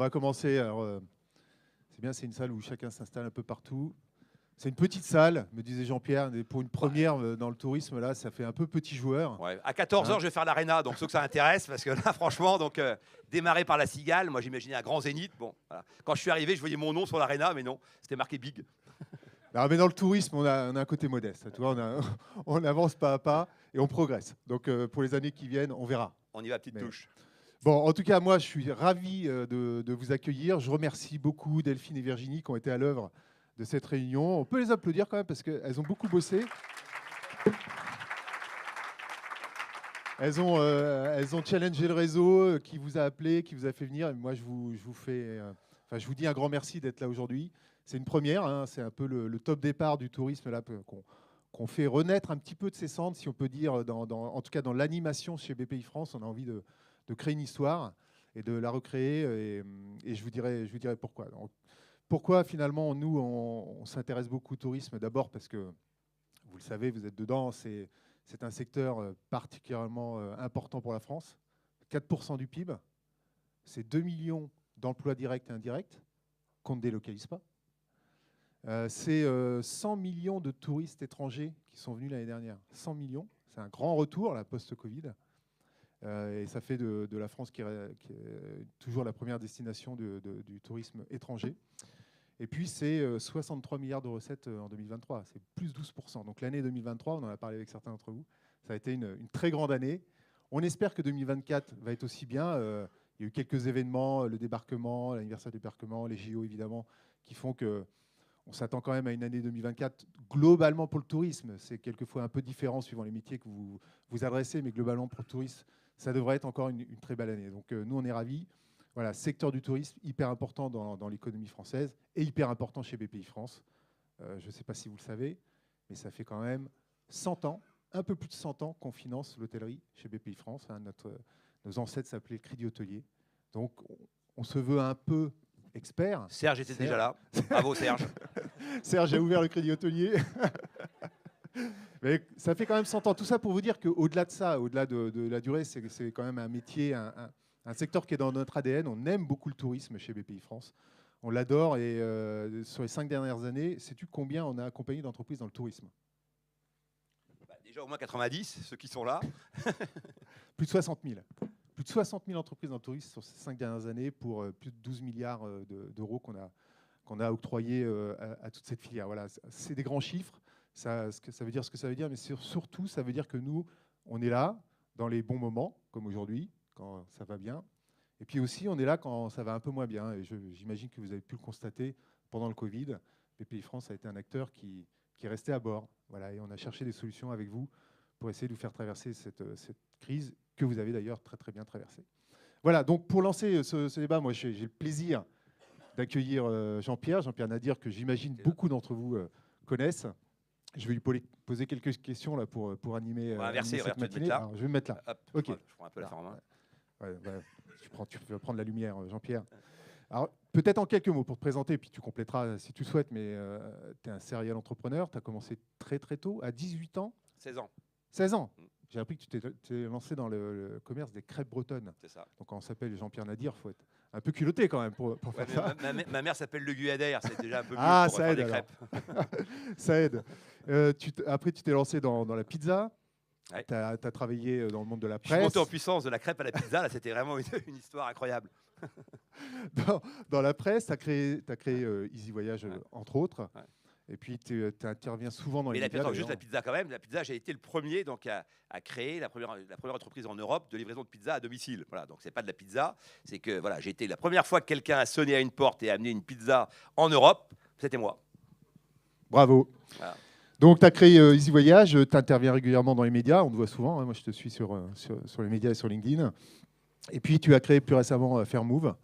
va commencer. Alors, c'est bien, c'est une salle où chacun s'installe un peu partout. C'est une petite salle, me disait Jean-Pierre, mais pour une première dans le tourisme, là, ça fait un peu petit joueur. Ouais. À 14h, je vais faire l'Arena, donc ceux que ça intéresse, parce que là, franchement, démarré par la Cigale, moi j'imaginais un grand zénith. Bon, voilà. Quand je suis arrivé, je voyais mon nom sur l'Arena, mais non, c'était marqué Big. Alors, mais dans le tourisme, on a un côté modeste. Tu vois, on avance pas à pas et on progresse. Donc, pour les années qui viennent, on verra. On y va, petite touche. Bon, en tout cas, moi, je suis ravi de vous accueillir. Je remercie beaucoup Delphine et Virginie qui ont été à l'œuvre de cette réunion. On peut les applaudir quand même parce qu'elles ont beaucoup bossé. Elles ont challengé le réseau qui vous a appelé, qui vous a fait venir. Et moi, je vous dis un grand merci d'être là aujourd'hui. C'est une première, hein, c'est un peu le top départ du tourisme là, qu'on fait renaître un petit peu de ses cendres, si on peut dire, en tout cas dans l'animation chez BPI France. On a envie de créer une histoire et de la recréer. Et je vous dirai pourquoi. Donc, pourquoi finalement, nous, on s'intéresse beaucoup au tourisme? D'abord parce que, vous le savez, vous êtes dedans, c'est un secteur particulièrement important pour la France. 4% du PIB, c'est 2 millions d'emplois directs et indirects qu'on ne délocalise pas. C'est 100 millions de touristes étrangers qui sont venus l'année dernière. 100 millions, c'est un grand retour, la post-Covid. Et ça fait de la France qui est toujours la première destination du tourisme étranger. Et puis, c'est 63 milliards de recettes en 2023. C'est plus 12%. Donc l'année 2023, on en a parlé avec certains d'entre vous, ça a été une très grande année. On espère que 2024 va être aussi bien. Il y a eu quelques événements, le débarquement, l'anniversaire du débarquement, les JO évidemment, qui font que on s'attend quand même à une année 2024 globalement pour le tourisme. C'est quelquefois un peu différent suivant les métiers que vous adressez, mais globalement pour le tourisme, ça devrait être encore une très belle année. Donc nous, on est ravis. Voilà, secteur du tourisme hyper important dans l'économie française et hyper important chez BPI France. Je ne sais pas si vous le savez, mais ça fait quand même 100 ans, un peu plus de 100 ans qu'on finance l'hôtellerie chez BPI France. Hein, nos ancêtres s'appelaient le Crédit Hôtelier. Donc on se veut un peu expert. Serge était déjà là. Bravo Serge. Serge a ouvert le Crédit Hôtelier. Mais ça fait quand même 100 ans. Tout ça pour vous dire qu'au-delà de ça, au-delà de la durée, c'est quand même un métier, un secteur qui est dans notre ADN. On aime beaucoup le tourisme chez BPI France. On l'adore et sur les 5 dernières années, sais-tu combien on a accompagné d'entreprises dans le tourisme? Déjà au moins 90, ceux qui sont là. Plus de 60 000. Plus de 60 000 entreprises dans le tourisme sur ces 5 dernières années pour plus de 12 milliards d'euros qu'on a octroyés à toute cette filière. Voilà, c'est des grands chiffres. Ça veut dire ce que ça veut dire, mais surtout, ça veut dire que nous, on est là dans les bons moments, comme aujourd'hui, quand ça va bien. Et puis aussi, on est là quand ça va un peu moins bien. Et j'imagine que vous avez pu le constater pendant le Covid. BPI France a été un acteur qui est resté à bord. Voilà, et on a cherché des solutions avec vous pour essayer de vous faire traverser cette crise que vous avez d'ailleurs très très bien traversée. Voilà, donc pour lancer ce débat, moi j'ai le plaisir d'accueillir Jean-Pierre Nadir, que j'imagine beaucoup d'entre vous connaissent. Je vais lui poser quelques questions là, pour animer, cette matinée. Alors, je vais me mettre là. Hop, okay. Je prends un peu la forme. Ouais, tu vas prendre la lumière, Jean-Pierre. Alors, peut-être en quelques mots pour te présenter, puis tu compléteras si tu souhaites, mais tu es un serial entrepreneur, tu as commencé très très tôt, à 18 ans. 16 ans. 16 ans. J'ai appris que tu t'es lancé dans le commerce des crêpes bretonnes. C'est ça. Donc quand on s'appelle Jean-Pierre Nadir, il faut être un peu culotté quand même pour faire ça. Ma mère s'appelle Le Guyader, c'est déjà un peu mieux pour ça faire aide, des crêpes. Ça aide. Après, tu t'es lancé dans la pizza. Ouais. Tu as travaillé dans le monde de la presse. Je suis monté en puissance de la crêpe à la pizza. Là, c'était vraiment une histoire incroyable. Dans la presse, tu as créé Easy Voyage, entre autres. Ouais. Et puis, tu interviens souvent dans les médias. Mais juste la pizza quand même. La pizza, j'ai été le premier donc, à créer la première entreprise en Europe de livraison de pizza à domicile. Voilà, donc c'est pas de la pizza. C'est que voilà, j'ai été la première fois que quelqu'un a sonné à une porte et a amené une pizza en Europe, c'était moi. Bravo. Voilà. Donc, tu as créé Easy Voyage, tu interviens régulièrement dans les médias, on te voit souvent, hein, moi je te suis sur les médias et sur LinkedIn. Et puis, tu as créé plus récemment Fairmove,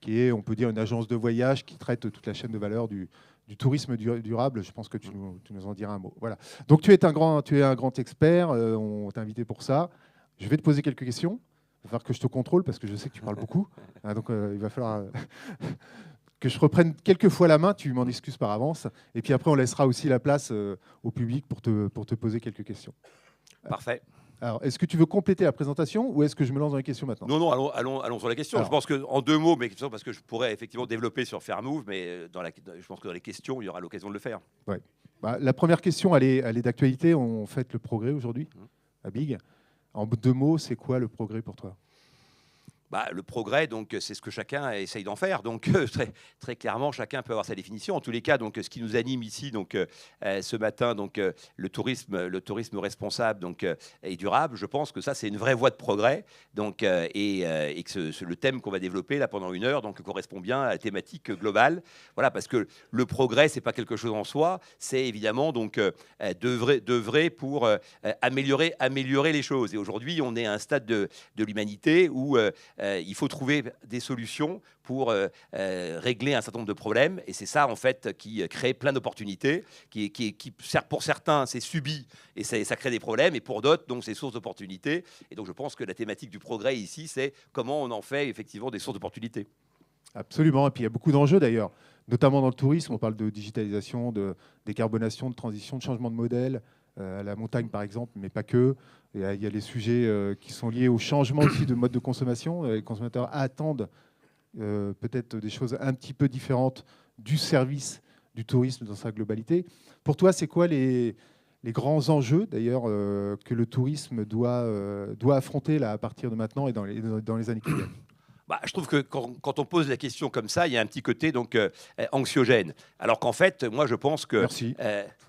qui est, on peut dire, une agence de voyage qui traite toute la chaîne de valeur du tourisme durable. Je pense que tu nous en diras un mot. Voilà. Donc, tu es un grand expert, on t'a invité pour ça. Je vais te poser quelques questions. Il va falloir que je te contrôle parce que je sais que tu parles beaucoup. Donc, il va falloir... que je reprenne quelques fois la main, tu m'en excuses par avance. Et puis après, on laissera aussi la place au public pour te poser quelques questions. Parfait. Alors, est-ce que tu veux compléter la présentation ou est-ce que je me lance dans les questions maintenant? Non, non, allons sur la question. Alors. Je pense qu'en 2 mots, mais parce que je pourrais effectivement développer sur Fairmove, mais je pense que dans les questions, il y aura l'occasion de le faire. Ouais. Bah, la première question, elle est d'actualité. On fête le progrès aujourd'hui à Big. En 2 mots, c'est quoi le progrès pour toi? Bah, le progrès, donc, c'est ce que chacun essaye d'en faire. Donc, très clairement, chacun peut avoir sa définition. En tous les cas, donc, ce qui nous anime ici, donc, ce matin, donc, le tourisme responsable, donc, et durable, je pense que ça, c'est une vraie voie de progrès. Donc, et que le thème qu'on va développer là pendant 1 heure, donc, correspond bien à la thématique globale. Voilà, parce que le progrès, c'est pas quelque chose en soi. C'est évidemment donc d'œuvrer pour améliorer les choses. Et aujourd'hui, on est à un stade de l'humanité où il faut trouver des solutions pour régler un certain nombre de problèmes. Et c'est ça, en fait, qui crée plein d'opportunités, qui pour certains, c'est subi et ça crée des problèmes, et pour d'autres, donc, c'est source d'opportunités. Et donc, je pense que la thématique du progrès ici, c'est comment on en fait effectivement des sources d'opportunités. Absolument. Et puis, il y a beaucoup d'enjeux, d'ailleurs, notamment dans le tourisme. On parle de digitalisation, de décarbonation, de transition, de changement de modèle, à la montagne, par exemple, mais pas que. Il y a les sujets qui sont liés au changement aussi de mode de consommation. Les consommateurs attendent peut-être des choses un petit peu différentes du service du tourisme dans sa globalité. Pour toi, c'est quoi les grands enjeux, d'ailleurs, que le tourisme doit affronter là, à partir de maintenant et dans les années qui viennent? Bah, je trouve que quand on pose la question comme ça, il y a un petit côté donc anxiogène. Alors qu'en fait, moi, je pense que Merci.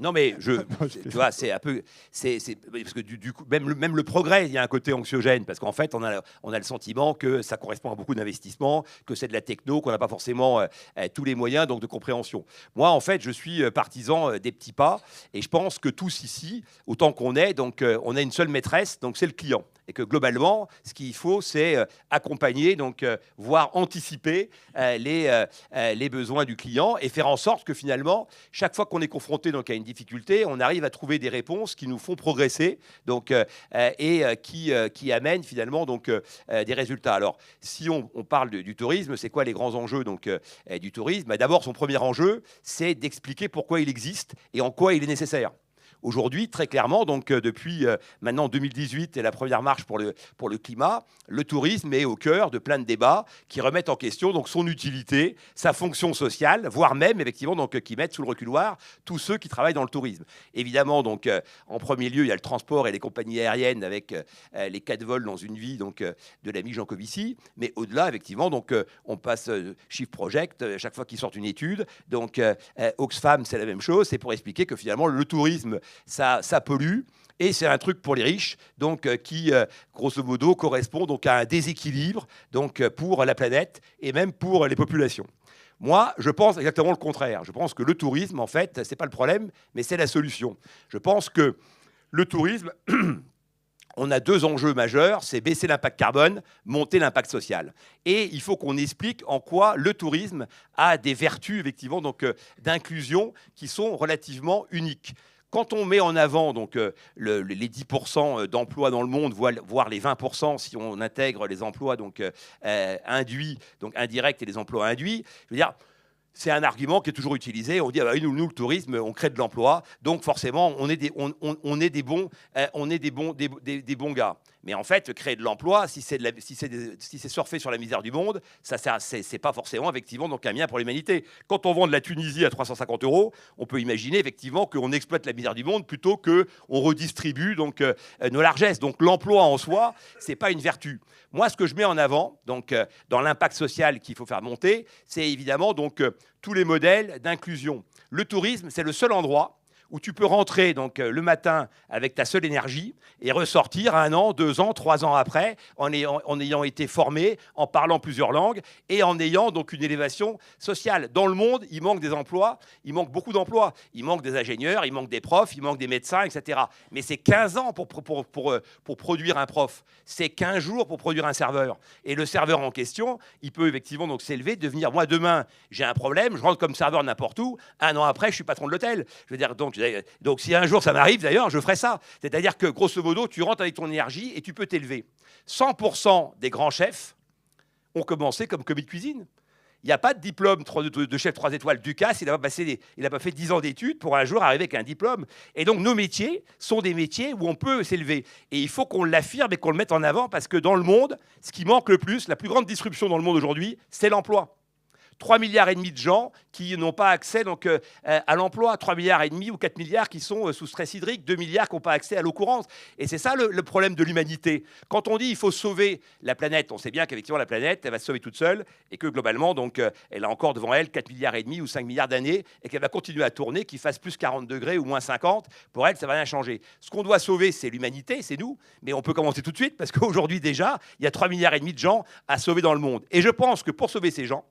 non, mais tu vois, c'est un peu, parce que du coup, même le progrès, il y a un côté anxiogène parce qu'en fait, on a le sentiment que ça correspond à beaucoup d'investissements, que c'est de la techno, qu'on n'a pas forcément tous les moyens donc de compréhension. Moi, en fait, je suis partisan des petits pas, et je pense que tous ici, autant qu'on est, donc on a une seule maîtresse, donc c'est le client. Et que globalement, ce qu'il faut, c'est accompagner, donc voire anticiper les besoins du client et faire en sorte que finalement, chaque fois qu'on est confronté donc à une difficulté, on arrive à trouver des réponses qui nous font progresser, donc qui amènent finalement donc des résultats. Alors, si on parle du tourisme, c'est quoi les grands enjeux donc du tourisme? D'abord, son premier enjeu, c'est d'expliquer pourquoi il existe et en quoi il est nécessaire. Aujourd'hui, très clairement, donc depuis maintenant 2018 et la première marche pour le climat, le tourisme est au cœur de plein de débats qui remettent en question donc son utilité, sa fonction sociale, voire même effectivement donc qui mettent sous le reculoir tous ceux qui travaillent dans le tourisme. Évidemment, donc en premier lieu, il y a le transport et les compagnies aériennes avec les 4 vols dans une vie donc de l'ami Jean Covici, mais au-delà, effectivement, donc on passe Shift Project chaque fois qu'ils sortent une étude. Donc Oxfam, c'est la même chose, c'est pour expliquer que finalement le tourisme ça pollue, et c'est un truc pour les riches, donc qui, grosso modo, correspond donc à un déséquilibre donc, pour la planète et même pour les populations. Moi, je pense exactement le contraire. Je pense que le tourisme, en fait, c'est pas le problème, mais c'est la solution. Je pense que le tourisme... On a 2 enjeux majeurs, c'est baisser l'impact carbone, monter l'impact social. Et il faut qu'on explique en quoi le tourisme a des vertus, effectivement, donc d'inclusion qui sont relativement uniques. Quand on met en avant donc, les 10% d'emplois dans le monde, voire les 20% si on intègre les emplois donc, induits, donc indirects et les emplois induits, je veux dire, c'est un argument qui est toujours utilisé. On dit, ah bah, nous, le tourisme, on crée de l'emploi, donc forcément, on est des bons gars. Mais en fait, créer de l'emploi, si c'est surfer sur la misère du monde, c'est pas forcément effectivement donc un bien pour l'humanité. Quand on vend de la Tunisie à 350 €, on peut imaginer effectivement qu'on exploite la misère du monde plutôt qu'on redistribue donc nos largesses. Donc l'emploi en soi, c'est pas une vertu. Moi, ce que je mets en avant, donc dans l'impact social qu'il faut faire monter, c'est évidemment donc tous les modèles d'inclusion. Le tourisme, c'est le seul endroit où tu peux rentrer donc, le matin avec ta seule énergie et ressortir 1 an, 2 ans, 3 ans après en ayant été formé, en parlant plusieurs langues et en ayant donc une élévation sociale. Dans le monde, il manque des emplois, il manque beaucoup d'emplois. Il manque des ingénieurs, il manque des profs, il manque des médecins, etc. Mais c'est 15 ans pour produire un prof. C'est 15 jours pour produire un serveur. Et le serveur en question, il peut effectivement donc s'élever, devenir, moi demain, j'ai un problème, je rentre comme serveur n'importe où, 1 an après, je suis patron de l'hôtel. Je veux dire, donc si un jour ça m'arrive, d'ailleurs, je ferai ça. C'est-à-dire que, grosso modo, tu rentres avec ton énergie et tu peux t'élever. 100% des grands chefs ont commencé comme commis de cuisine. Il n'y a pas de diplôme de chef 3 étoiles Ducasse, il n'a pas fait 10 ans d'études pour un jour arriver avec un diplôme. Et donc nos métiers sont des métiers où on peut s'élever. Et il faut qu'on l'affirme et qu'on le mette en avant parce que dans le monde, ce qui manque le plus, la plus grande disruption dans le monde aujourd'hui, c'est l'emploi. 3,5 milliards de gens qui n'ont pas accès donc, à l'emploi, 3,5 milliards ou 4 milliards qui sont sous stress hydrique, 2 milliards qui n'ont pas accès à l'eau courante. Et c'est ça le problème de l'humanité. Quand on dit qu'il faut sauver la planète, on sait bien qu'effectivement la planète, elle va se sauver toute seule et que globalement, donc, elle a encore devant elle 4,5 milliards ou 5 milliards d'années et qu'elle va continuer à tourner, qu'il fasse plus 40 degrés ou moins 50. Pour elle, ça ne va rien changer. Ce qu'on doit sauver, c'est l'humanité, c'est nous. Mais on peut commencer tout de suite parce qu'aujourd'hui déjà, il y a 3,5 milliards de gens à sauver dans le monde. Et je pense que pour sauver ces gens,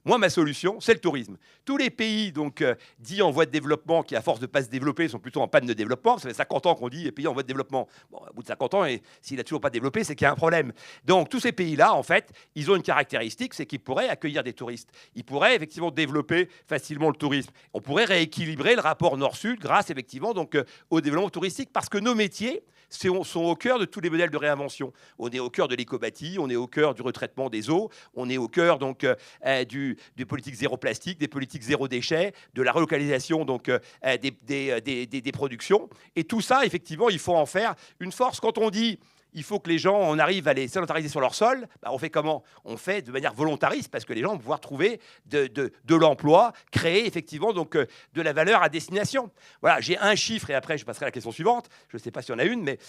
moi, ma solution, c'est le tourisme. Tous les pays donc, dits en voie de développement, qui à force de ne pas se développer, sont plutôt en panne de développement. Ça fait 50 ans qu'on dit les pays en voie de développement. Bon, au bout de 50 ans, et s'il n'a toujours pas développé, c'est qu'il y a un problème. Donc, tous ces pays-là, en fait, ils ont une caractéristique, c'est qu'ils pourraient accueillir des touristes. Ils pourraient effectivement développer facilement le tourisme. On pourrait rééquilibrer le rapport nord-sud grâce effectivement donc, au développement touristique, parce que nos métiers sont au cœur de tous les modèles de réinvention. On est au cœur de l'éco-bâti, on est au cœur du retraitement des eaux, on est au cœur donc, des politiques zéro plastique, des politiques zéro déchet, de la relocalisation donc, des productions. Et tout ça, effectivement, il faut en faire une force. Quand on dit il faut que les gens, on arrive à les sédentariser sur leur sol, bah on fait comment? On fait de manière volontariste parce que les gens vont pouvoir trouver de l'emploi, créer effectivement donc, de la valeur à destination. Voilà, j'ai un chiffre et après je passerai à la question suivante. Je ne sais pas s'il y en a une, mais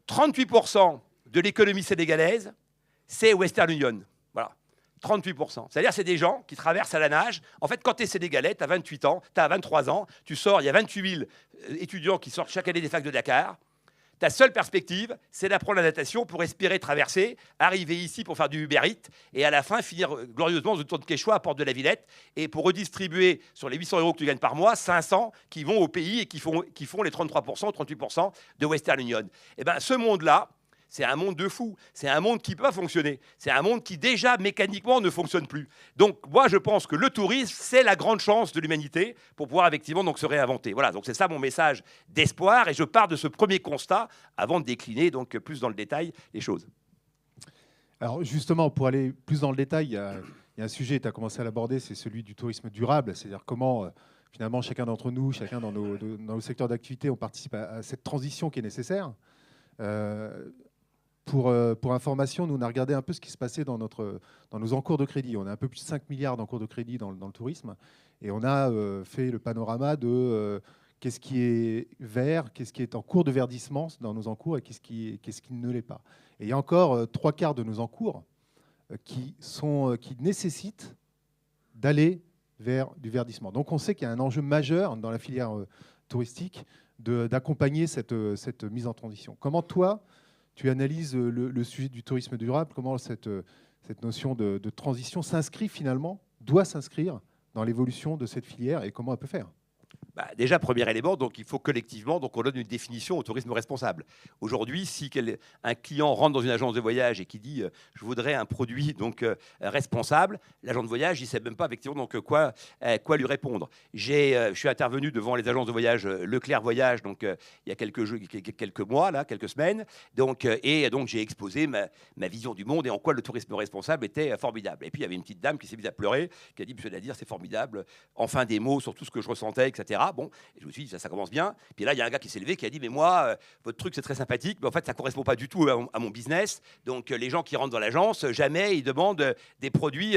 38% de l'économie sénégalaise, c'est Western Union. Voilà. 38%. C'est-à-dire c'est des gens qui traversent à la nage. En fait, quand tu es sénégalais, tu as 28 ans, tu as 23 ans, tu sors, il y a 28 000 étudiants qui sortent chaque année des facs de Dakar. Ta seule perspective, c'est d'apprendre la natation pour espérer traverser, arriver ici pour faire du Uber Eats et à la fin finir glorieusement dans une tour de Quechua à Porte de la Villette et pour redistribuer sur les 800 € que tu gagnes par mois, 500 qui vont au pays et qui font les 33%, 38% de Western Union. Et bien ce monde-là, c'est un monde de fous. C'est un monde qui ne peut pas fonctionner. C'est un monde qui, déjà, mécaniquement, ne fonctionne plus. Donc, moi, je pense que le tourisme, c'est la grande chance de l'humanité pour pouvoir, effectivement, donc, se réinventer. Voilà, donc c'est ça mon message d'espoir. Et je pars de ce premier constat avant de décliner donc, plus dans le détail les choses. Alors, justement, pour aller plus dans le détail, il y a un sujet, tu as commencé à l'aborder, c'est celui du tourisme durable. C'est-à-dire comment, finalement, chacun d'entre nous, chacun dans nos secteurs d'activité, on participe à cette transition qui est nécessaire. Pour information, nous, on a regardé un peu ce qui se passait dans nos encours de crédit. On a un peu plus de 5 milliards d'encours de crédit dans le tourisme. Et on a fait le panorama de qu'est-ce qui est vert, qu'est-ce qui est en cours de verdissement dans nos encours et qu'est-ce qui ne l'est pas. Et il y a encore 3/4 de nos encours qui nécessitent d'aller vers du verdissement. Donc on sait qu'il y a un enjeu majeur dans la filière touristique d'accompagner cette mise en transition. Comment toi, tu analyses le sujet du tourisme durable, comment cette notion de transition s'inscrit finalement, doit s'inscrire dans l'évolution de cette filière et comment elle peut faire? Bah, déjà, premier élément, donc il faut collectivement donc on donne une définition au tourisme responsable. Aujourd'hui, si un client rentre dans une agence de voyage et qui dit je voudrais un produit donc responsable, l'agent de voyage il sait même pas effectivement donc quoi lui répondre. Je suis intervenu devant les agences de voyage Leclerc Voyage donc il y a quelques mois là, quelques semaines, donc j'ai exposé ma vision du monde et en quoi le tourisme responsable était formidable. Et puis il y avait une petite dame qui s'est mise à pleurer, qui a dit Monsieur Nadir, c'est formidable. Enfin des mots sur tout ce que je ressentais, etc. Bon, et je me suis dit, ça commence bien. Puis là, il y a un gars qui s'est levé qui a dit, mais moi, votre truc, c'est très sympathique, mais en fait, ça ne correspond pas du tout à mon business. Donc, les gens qui rentrent dans l'agence, jamais ils demandent des produits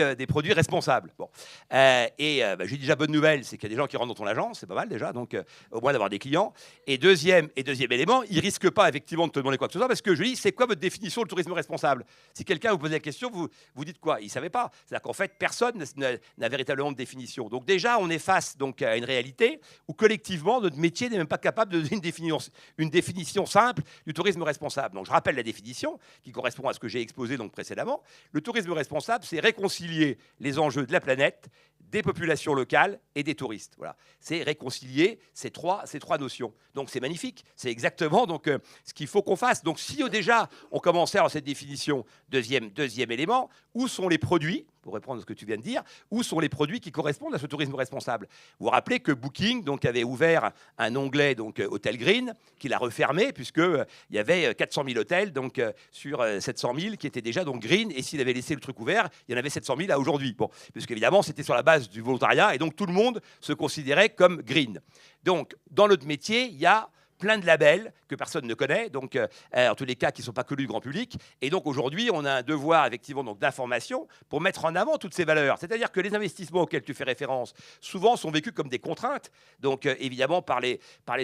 responsables. Bon. J'ai déjà bonne nouvelle, c'est qu'il y a des gens qui rentrent dans ton agence, c'est pas mal déjà, donc au moins d'avoir des clients. Et deuxième élément, ils ne risquent pas effectivement de te demander quoi que ce soit, parce que je dis, c'est quoi votre définition de tourisme responsable? Si quelqu'un vous pose la question, vous dites quoi? Il ne savait pas. C'est-à-dire qu'en fait, personne n'a véritablement de définition. Donc déjà, on est face donc, à une réalité où collectivement, notre métier n'est même pas capable de donner une définition simple du tourisme responsable. Donc je rappelle la définition qui correspond à ce que j'ai exposé donc précédemment. Le tourisme responsable, c'est réconcilier les enjeux de la planète, des populations locales et des touristes. Voilà. C'est réconcilier ces trois notions. Donc c'est magnifique. C'est exactement donc, ce qu'il faut qu'on fasse. Donc si déjà on commençait à cette définition, deuxième élément, où sont les produits pour reprendre ce que tu viens de dire, où sont les produits qui correspondent à ce tourisme responsable. Vous vous rappelez que Booking donc, avait ouvert un onglet donc, Hôtel Green, qu'il a refermé, puisqu'il y avait 400 000 hôtels donc, sur 700 000 qui étaient déjà donc, green, et s'il avait laissé le truc ouvert, il y en avait 700 000 à aujourd'hui. Bon, puisqu'évidemment, c'était sur la base du volontariat, et donc tout le monde se considérait comme green. Donc, dans notre métier, il y a plein de labels que personne ne connaît, donc en tous les cas qui ne sont pas connus du grand public. Et donc aujourd'hui, on a un devoir effectivement d'information pour mettre en avant toutes ces valeurs. C'est-à-dire que les investissements auxquels tu fais référence, souvent sont vécus comme des contraintes, donc évidemment par les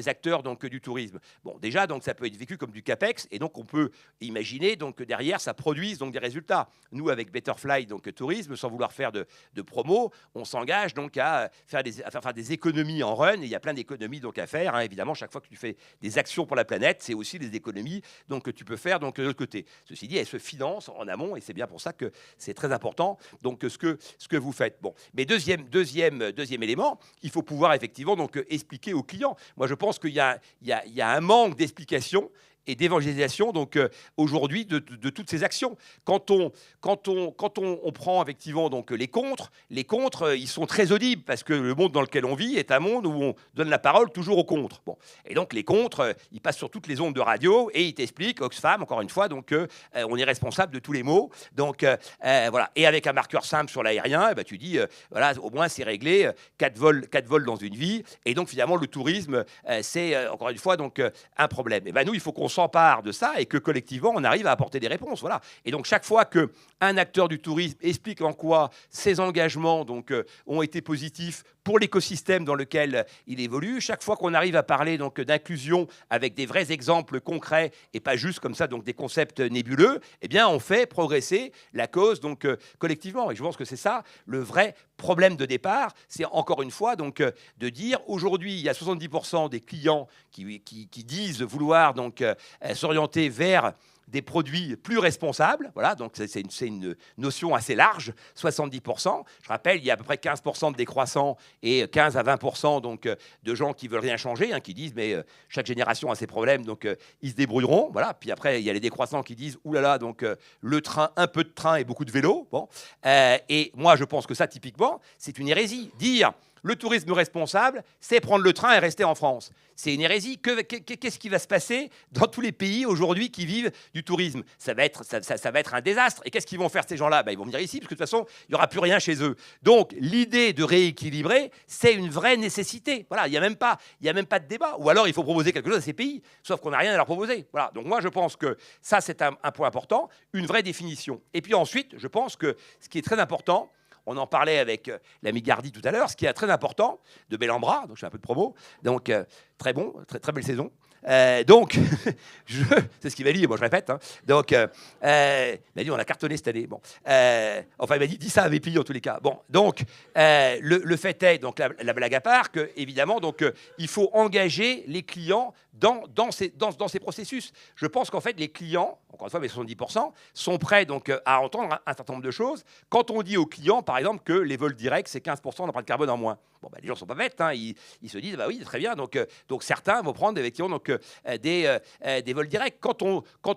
acteurs donc, du tourisme. Bon, déjà, donc, ça peut être vécu comme du CAPEX, et donc on peut imaginer donc, que derrière, ça produise donc, des résultats. Nous, avec Betterfly donc, Tourisme, sans vouloir faire de promo, on s'engage donc à faire des économies en run, et il y a plein d'économies donc, à faire. Hein, évidemment, chaque fois que tu fais des actions pour la planète, c'est aussi des économies donc, que tu peux faire donc, de l'autre côté. Ceci dit, elles se financent en amont et c'est bien pour ça que c'est très important donc, ce que vous faites. Bon. Mais deuxième élément, il faut pouvoir effectivement donc, expliquer aux clients. Moi, je pense qu'il y a un manque d'explication et d'évangélisation donc aujourd'hui de toutes ces actions. Quand on prend effectivement donc les contres, ils sont très audibles parce que le monde dans lequel on vit est un monde où on donne la parole toujours aux contres. Bon. Et donc les contres, ils passent sur toutes les ondes de radio et ils t'expliquent, Oxfam, encore une fois, donc on est responsable de tous les maux. Donc voilà. Et avec un marqueur simple sur l'aérien, tu dis voilà, au moins c'est réglé, 4 vols dans une vie. Et donc finalement le tourisme, c'est encore une fois donc un problème. Et nous, il faut qu'on s'empare de ça et que collectivement, on arrive à apporter des réponses. Voilà. Et donc, chaque fois qu'un acteur du tourisme explique en quoi ses engagements donc, ont été positifs pour l'écosystème dans lequel il évolue, chaque fois qu'on arrive à parler donc, d'inclusion avec des vrais exemples concrets et pas juste comme ça donc, des concepts nébuleux, eh bien, on fait progresser la cause donc, collectivement. Et je pense que c'est ça le vrai problème de départ. C'est encore une fois donc, de dire aujourd'hui, il y a 70% des clients qui disent vouloir donc, s'orienter vers des produits plus responsables. Voilà, donc c'est une notion assez large, 70%. Je rappelle, il y a à peu près 15% de décroissants et 15 à 20% donc, de gens qui veulent rien changer, hein, qui disent mais chaque génération a ses problèmes, donc ils se débrouilleront. Voilà. Puis après, il y a les décroissants qui disent oulala, donc le train, un peu de train et beaucoup de vélos. Bon. Et moi, je pense que ça, typiquement, c'est une hérésie. Dire le tourisme responsable, c'est prendre le train et rester en France. C'est une hérésie. Qu'est-ce qui va se passer dans tous les pays aujourd'hui qui vivent du tourisme ? Ça va être un désastre. Et qu'est-ce qu'ils vont faire ces gens-là ? Ils vont venir ici, parce que de toute façon, il n'y aura plus rien chez eux. Donc, l'idée de rééquilibrer, c'est une vraie nécessité. Voilà, il n'y a même pas de débat. Ou alors, il faut proposer quelque chose à ces pays, sauf qu'on n'a rien à leur proposer. Voilà. Donc, moi, je pense que ça, c'est un point important, une vraie définition. Et puis ensuite, je pense que ce qui est très important, on en parlait avec l'ami Gardy tout à l'heure, ce qui est très important, de Bellambra, donc je fais un peu de promo, donc très bon, très belle saison. Donc, c'est ce qu'il m'a dit, moi je répète. Hein. Donc, il m'a dit on a cartonné cette année. Bon, enfin, il m'a dit ça à VPI en tous les cas. Bon, donc, le fait est, donc la blague à part, que évidemment, donc, il faut engager les clients dans ces processus. Je pense qu'en fait, les clients, encore une fois, mais 70%, sont prêts donc, à entendre un certain nombre de choses. Quand on dit aux clients, par exemple, que les vols directs, c'est 15% d'empreinte carbone en moins. Bon, les gens ne sont pas bêtes, hein, ils se disent, oui, très bien. Donc certains vont prendre effectivement donc, des vols directs. Quand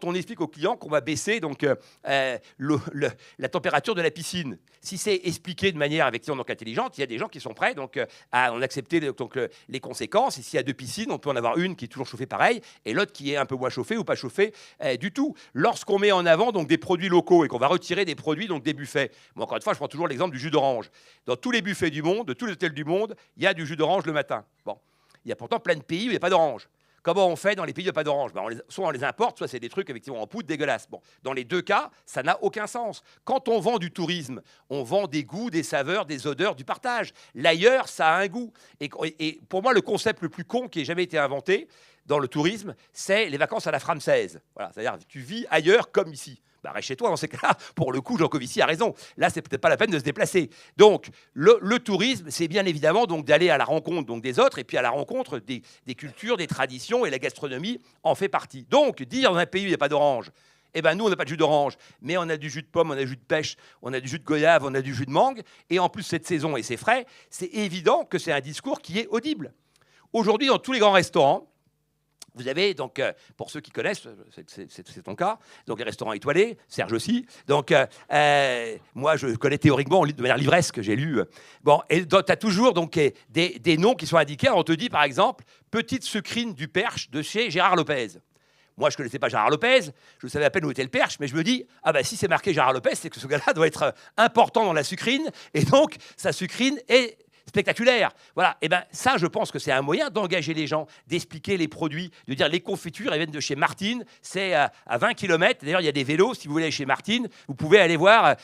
on explique aux clients qu'on va baisser donc, la température de la piscine, si c'est expliqué de manière effectivement donc, intelligente, il y a des gens qui sont prêts donc, à en accepter donc, les conséquences. Et s'il y a 2 piscines, on peut en avoir une qui est toujours chauffée pareil et l'autre qui est un peu moins chauffée ou pas chauffée du tout. Lorsqu'on met en avant donc, des produits locaux et qu'on va retirer des produits, donc des buffets, moi, encore une fois, je prends toujours l'exemple du jus d'orange. Dans tous les buffets du monde, de tous les hôtels du monde, il y a du jus d'orange le matin. Bon, il y a pourtant plein de pays où il n'y a pas d'orange. Comment on fait dans les pays où il n'y a pas d'orange ? Soit on les importe, soit c'est des trucs effectivement en poudre dégueulasses. Bon, dans les deux cas, ça n'a aucun sens. Quand on vend du tourisme, on vend des goûts, des saveurs, des odeurs, du partage. L'ailleurs, ça a un goût. Et pour moi, le concept le plus con qui ait jamais été inventé dans le tourisme, c'est les vacances à la française. Voilà, c'est-à-dire que tu vis ailleurs comme ici. Reste chez toi dans ces cas-là. Pour le coup, Jean Covici a raison. Là, c'est peut-être pas la peine de se déplacer. Donc, le tourisme, c'est bien évidemment donc d'aller à la rencontre donc, des autres et puis à la rencontre des cultures, des traditions et la gastronomie en fait partie. Donc, dire dans un pays où il n'y a pas d'orange, nous, on n'a pas de jus d'orange, mais on a du jus de pomme, on a du jus de pêche, on a du jus de goyave, on a du jus de mangue. Et en plus, cette saison, et c'est frais, c'est évident que c'est un discours qui est audible. Aujourd'hui, dans tous les grands restaurants, Vous avez donc, pour ceux qui connaissent, c'est ton cas, donc les restaurants étoilés, Serge aussi. Donc, moi, je connais théoriquement de manière livresque, j'ai lu. Bon, et tu as toujours donc, des noms qui sont indiqués. On te dit, par exemple, petite sucrine du Perche de chez Gérard Lopez. Moi, je ne connaissais pas Gérard Lopez, je savais à peine où était le Perche, mais je me dis, ah ben si c'est marqué Gérard Lopez, c'est que ce gars-là doit être important dans la sucrine, et donc sa sucrine est spectaculaire. Voilà. Et ben ça, je pense que c'est un moyen d'engager les gens, d'expliquer les produits, de dire les confitures, elles viennent de chez Martine, c'est à 20 km. D'ailleurs, il y a des vélos, si vous voulez aller chez Martine, vous pouvez aller voir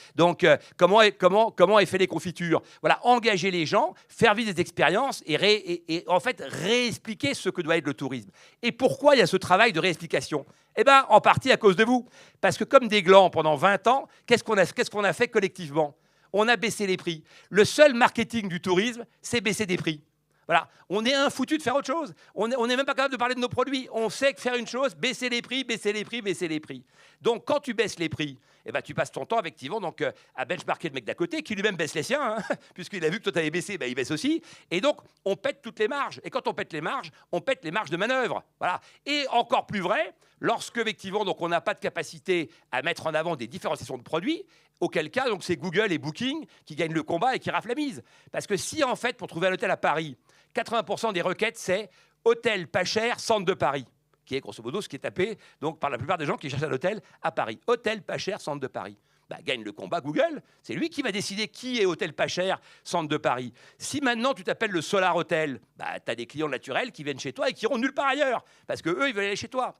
comment est fait les confitures. Voilà, engager les gens, faire vivre des expériences et en fait réexpliquer ce que doit être le tourisme. Et pourquoi il y a ce travail de réexplication? Eh bien, en partie à cause de vous. Parce que comme des glands pendant 20 ans, qu'est-ce qu'on a fait collectivement? On a baissé les prix. Le seul marketing du tourisme, c'est baisser des prix. Voilà. On est infoutu de faire autre chose. On n'est même pas capable de parler de nos produits. On sait que faire une chose, baisser les prix, baisser les prix, baisser les prix. Donc, quand tu baisses les prix, eh ben, tu passes ton temps, effectivement, donc, à benchmarker le mec d'à côté, qui lui-même baisse les siens, hein, puisqu'il a vu que toi, tu avais baissé, ben, il baisse aussi. Et donc, on pète toutes les marges. Et quand on pète les marges de manœuvre. Voilà. Et encore plus vrai, lorsque, effectivement, donc, on n'a pas de capacité à mettre en avant des différenciations de produits, auquel cas, donc, c'est Google et Booking qui gagnent le combat et qui raflent la mise. Parce que si, en fait, pour trouver un hôtel à Paris, 80% des requêtes, c'est hôtel pas cher, centre de Paris, qui est grosso modo ce qui est tapé donc, par la plupart des gens qui cherchent un hôtel à Paris. Hôtel pas cher, centre de Paris. Bah, gagne le combat Google. C'est lui qui va décider qui est hôtel pas cher, centre de Paris. Si maintenant tu t'appelles le Solar Hotel, bah, tu as des clients naturels qui viennent chez toi et qui iront nulle part ailleurs, parce qu'eux, ils veulent aller chez toi.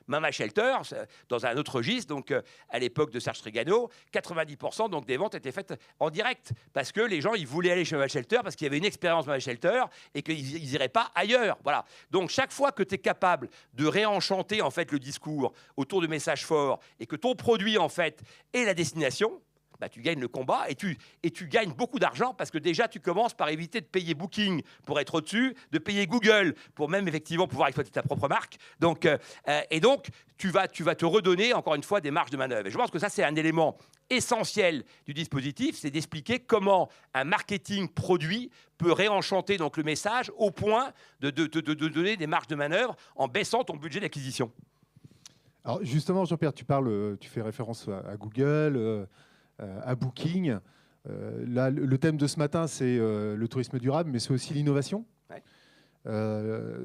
Mama Shelter, dans un autre registre, donc à l'époque de Serge Trigano, 90% donc, des ventes étaient faites en direct, parce que les gens ils voulaient aller chez Mama Shelter, parce qu'il y avait une expérience Mama Shelter, et qu'ils n'iraient pas ailleurs. Voilà. Donc chaque fois que tu es capable de réenchanter en fait, le discours autour de messages forts, et que ton produit en fait, est la destination, bah, tu gagnes le combat et tu gagnes beaucoup d'argent parce que déjà, tu commences par éviter de payer Booking pour être au-dessus, de payer Google pour même effectivement pouvoir exploiter ta propre marque. Donc, et donc, tu vas te redonner encore une fois des marges de manœuvre. Et je pense que ça, c'est un élément essentiel du dispositif, c'est d'expliquer comment un marketing produit peut réenchanter donc, le message au point de donner des marges de manœuvre en baissant ton budget d'acquisition. Alors justement, Jean-Pierre, tu fais référence à Google, à Booking. Là, le thème de ce matin, c'est le tourisme durable, mais c'est aussi l'innovation. Ouais.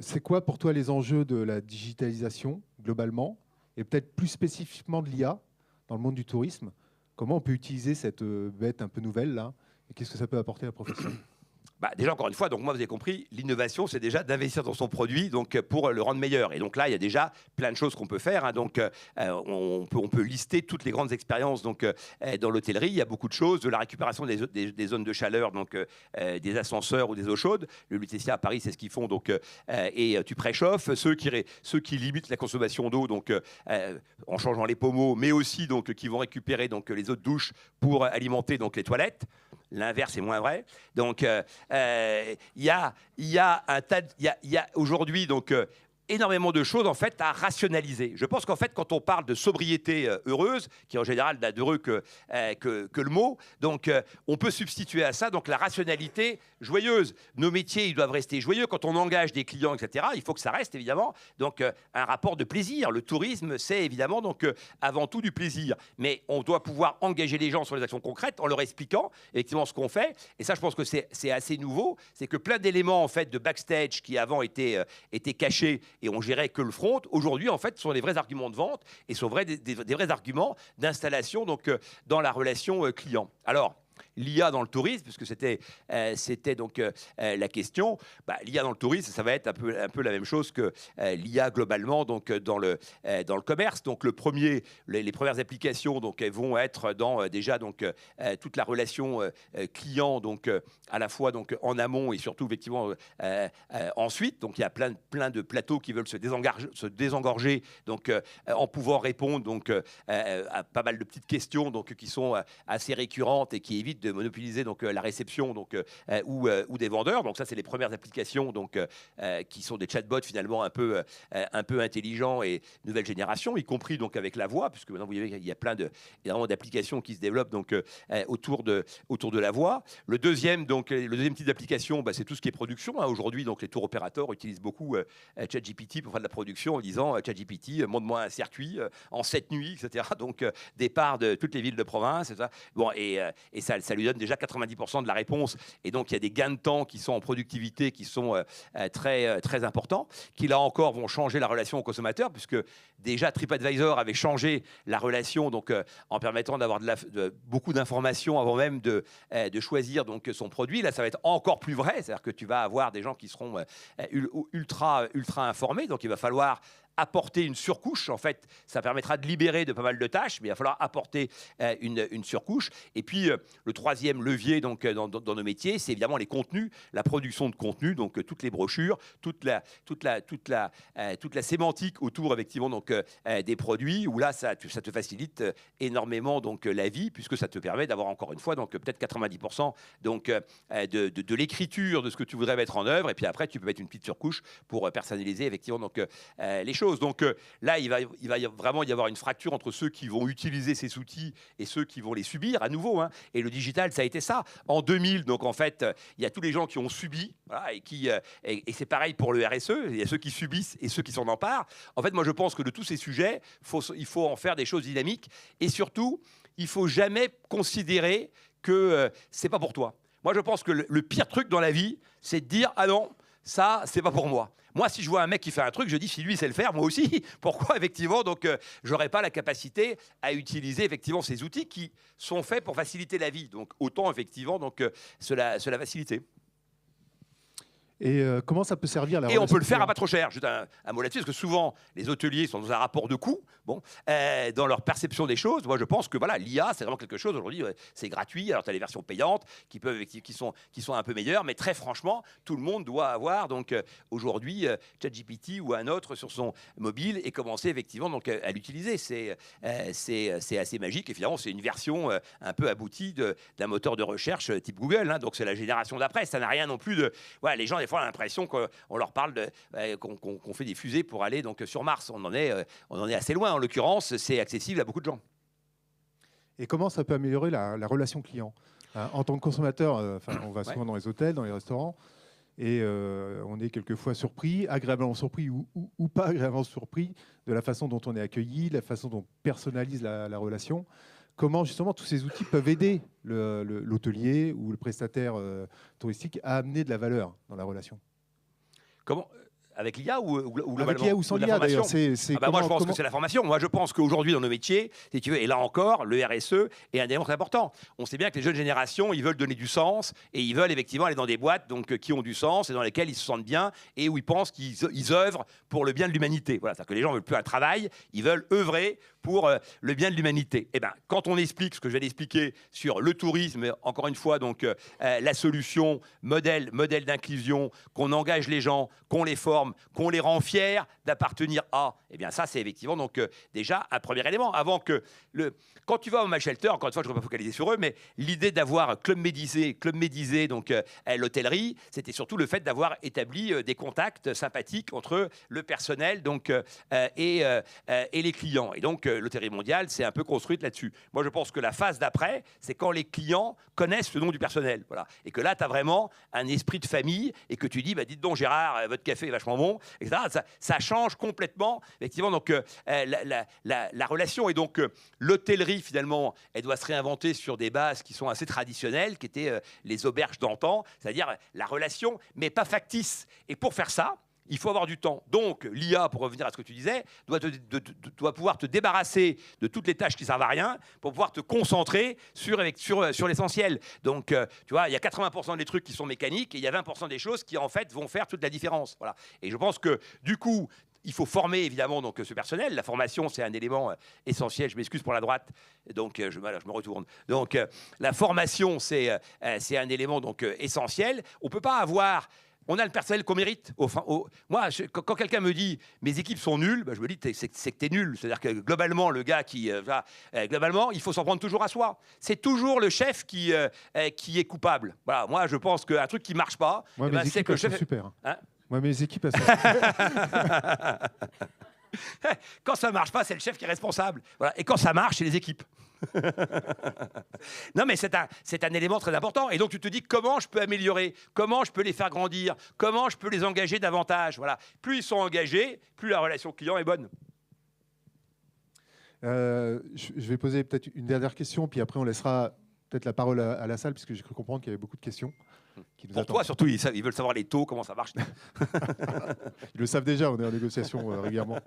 C'est quoi pour toi les enjeux de la digitalisation globalement, et peut-être plus spécifiquement de l'IA dans le monde du tourisme? Comment on peut utiliser cette bête un peu nouvelle là, et qu'est-ce que ça peut apporter à la profession? Bah, déjà, encore une fois, donc moi, vous avez compris, l'innovation, c'est déjà d'investir dans son produit donc, pour le rendre meilleur. Et donc là, il y a déjà plein de choses qu'on peut faire. Hein. Donc, on peut lister toutes les grandes expériences donc, dans l'hôtellerie. Il y a beaucoup de choses, de la récupération des zones de chaleur, donc, des ascenseurs ou des eaux chaudes. Le Lutetia à Paris, c'est ce qu'ils font. Donc, et tu préchauffes. Ceux qui limitent la consommation d'eau donc, en changeant les pommeaux, mais aussi donc, qui vont récupérer donc, les eaux de douche pour alimenter donc, les toilettes. L'inverse est moins vrai. Donc, il y a aujourd'hui donc énormément de choses en fait à rationaliser. Je pense qu'en fait, quand on parle de sobriété heureuse, qui en général n'a d'heureux que le mot, donc on peut substituer à ça donc la rationalité joyeuse. Nos métiers, ils doivent rester joyeux. Quand on engage des clients, etc., il faut que ça reste évidemment donc un rapport de plaisir. Le tourisme, c'est évidemment donc avant tout du plaisir. Mais on doit pouvoir engager les gens sur les actions concrètes en leur expliquant effectivement ce qu'on fait. Et ça, je pense que c'est assez nouveau. C'est que plein d'éléments en fait de backstage qui avant étaient cachés et on gérait que le front, aujourd'hui, en fait, sont des vrais arguments de vente et sont des vrais arguments d'installation donc, dans la relation client. Alors, l'IA dans le tourisme, puisque c'était donc la question. Bah, L'IA dans le tourisme, ça va être un peu la même chose que l'IA globalement donc, dans le commerce. Donc les premières applications donc, elles vont être dans déjà donc, toute la relation client, donc, à la fois donc, en amont et surtout effectivement ensuite. Donc il y a plein de plateaux qui veulent se désengorger donc, en pouvant répondre donc, à pas mal de petites questions donc, qui sont assez récurrentes et qui évite de monopoliser donc, la réception donc, ou des vendeurs. Donc ça, c'est les premières applications donc, qui sont des chatbots finalement un peu intelligents et nouvelle génération, y compris donc, avec la voix, puisque maintenant, vous voyez qu'il y a énormément d'applications qui se développent donc, autour de la voix. Le deuxième type d'application, c'est tout ce qui est production. Hein. Aujourd'hui, donc, les tour opérateurs utilisent beaucoup ChatGPT pour faire de la production en disant ChatGPT, montre-moi un circuit en 7 nuits, etc. Donc, départ de toutes les villes de province. Et ça, bon, et ça lui donne déjà 90% de la réponse. Et donc, il y a des gains de temps qui sont en productivité qui sont très importants, qui là encore vont changer la relation au consommateur, puisque déjà TripAdvisor avait changé la relation donc, en permettant d'avoir beaucoup d'informations avant même de choisir donc, son produit. Là, ça va être encore plus vrai, c'est-à-dire que tu vas avoir des gens qui seront ultra informés, donc il va falloir apporter une surcouche. En fait, ça permettra de libérer de pas mal de tâches, mais il va falloir apporter une surcouche. Et puis, le troisième levier donc, dans nos métiers, c'est évidemment les contenus, la production de contenu, donc toutes les brochures, toute la sémantique autour effectivement donc, des produits, où là, ça te facilite énormément donc, la vie, puisque ça te permet d'avoir encore une fois donc, peut-être 90% donc, de l'écriture de ce que tu voudrais mettre en œuvre, et puis après, tu peux mettre une petite surcouche pour personnaliser effectivement donc, les choses. Donc là, il va vraiment y avoir une fracture entre ceux qui vont utiliser ces outils et ceux qui vont les subir à nouveau. Hein. Et le digital, ça a été ça. En 2000, donc en fait, il y a tous les gens qui ont subi, voilà, et c'est pareil pour le RSE. Il y a ceux qui subissent et ceux qui s'en emparent. En fait, moi, je pense que de tous ces sujets, il faut en faire des choses dynamiques. Et surtout, il faut jamais considérer que c'est pas pour toi. Moi, je pense que le pire truc dans la vie, c'est de dire ah non, ça, c'est pas pour moi. Moi, si je vois un mec qui fait un truc, je dis si lui sait le faire, moi aussi. Pourquoi effectivement donc j'aurais pas la capacité à utiliser effectivement ces outils qui sont faits pour faciliter la vie. Donc autant effectivement donc cela faciliter. Et comment ça peut servir la Et on peut le faire à pas trop cher. Juste un mot là-dessus, parce que souvent, les hôteliers sont dans un rapport de coût, dans leur perception des choses. Moi, je pense que voilà, l'IA, c'est vraiment quelque chose, aujourd'hui, c'est gratuit. Alors, tu as les versions payantes qui sont un peu meilleures, mais très franchement, tout le monde doit avoir, donc, aujourd'hui, ChatGPT ou un autre sur son mobile et commencer, effectivement, donc, à l'utiliser. C'est assez magique. Et finalement, c'est une version un peu aboutie d'un moteur de recherche type Google. Hein, donc, c'est la génération d'après. Ça n'a rien non plus de... Voilà, les gens, des fois, on a l'impression qu'on leur parle qu'on fait des fusées pour aller donc, sur Mars. On en est assez loin. En l'occurrence, c'est accessible à beaucoup de gens. Et comment ça peut améliorer la relation client ? En tant que consommateur, on va souvent dans les hôtels, dans les restaurants, et on est quelquefois surpris, agréablement surpris ou pas agréablement surpris de la façon dont on est accueilli, la façon dont on personnalise la relation. Comment justement tous ces outils peuvent aider l'hôtelier ou le prestataire touristique à amener de la valeur dans la relation ? Comment ? Avec l'IA ou avec l'IA ou sans l'IA d'ailleurs. Moi, je pense que c'est la formation. Moi, je pense qu'aujourd'hui, dans nos métiers, si tu veux, et là encore, le RSE est un élément très important. On sait bien que les jeunes générations, ils veulent donner du sens et ils veulent effectivement aller dans des boîtes donc, qui ont du sens et dans lesquelles ils se sentent bien et où ils pensent qu'ils œuvrent pour le bien de l'humanité. Voilà, c'est-à-dire que les gens ne veulent plus un travail, ils veulent œuvrer pour le bien de l'humanité. Et ben, quand on explique ce que je vais d'expliquer sur le tourisme, encore une fois, donc la solution, modèle d'inclusion, qu'on engage les gens, qu'on les forme, qu'on les rend fiers d'appartenir à, eh bien ça c'est effectivement donc déjà un premier élément. Avant que quand tu vas au My Shelter, encore une fois je ne vais pas focaliser sur eux, mais l'idée d'avoir club médisé donc l'hôtellerie, c'était surtout le fait d'avoir établi des contacts sympathiques entre le personnel donc et les clients. Et donc l'hôtellerie mondiale c'est un peu construite là-dessus. Moi je pense que la phase d'après, c'est quand les clients connaissent le nom du personnel, voilà, et que là tu as vraiment un esprit de famille et que tu dis dites donc Gérard, votre café est vachement bon, etc. Ça change complètement, effectivement, donc, la relation. Et donc, l'hôtellerie, finalement, elle doit se réinventer sur des bases qui sont assez traditionnelles, qui étaient les auberges d'antan, c'est-à-dire la relation, mais pas factice. Et pour faire ça, il faut avoir du temps. Donc, l'IA, pour revenir à ce que tu disais, doit pouvoir te débarrasser de toutes les tâches qui ne servent à rien pour pouvoir te concentrer sur l'essentiel. Donc, tu vois, il y a 80% des trucs qui sont mécaniques et il y a 20% des choses qui, en fait, vont faire toute la différence. Voilà. Et je pense que, du coup, il faut former évidemment donc, ce personnel. La formation, c'est un élément essentiel. Je m'excuse pour la droite, donc je me retourne. Donc, la formation, c'est un élément donc, essentiel. On ne peut pas avoir on a le personnel qu'on mérite. Moi, quand quelqu'un me dit mes équipes sont nulles, je me dis c'est que tu es nul. C'est-à-dire que globalement, le gars globalement, il faut s'en prendre toujours à soi. C'est toujours le chef qui est coupable. Voilà, moi, je pense qu'un truc qui ne marche pas, moi, c'est que le chef. Super. Hein, moi, mes équipes, elles sont super. Quand ça ne marche pas, c'est le chef qui est responsable. Voilà. Et quand ça marche, c'est les équipes. Non, mais c'est un élément très important. Et donc, tu te dis comment je peux améliorer, comment je peux les faire grandir, comment je peux les engager davantage. Voilà. Plus ils sont engagés, plus la relation client est bonne. Je vais poser peut-être une dernière question, puis après, on laissera peut-être la parole à la salle, puisque j'ai cru comprendre qu'il y avait beaucoup de questions. Pour toi, surtout, ils veulent savoir les taux, comment ça marche. Ils le savent déjà, on est en négociation régulièrement.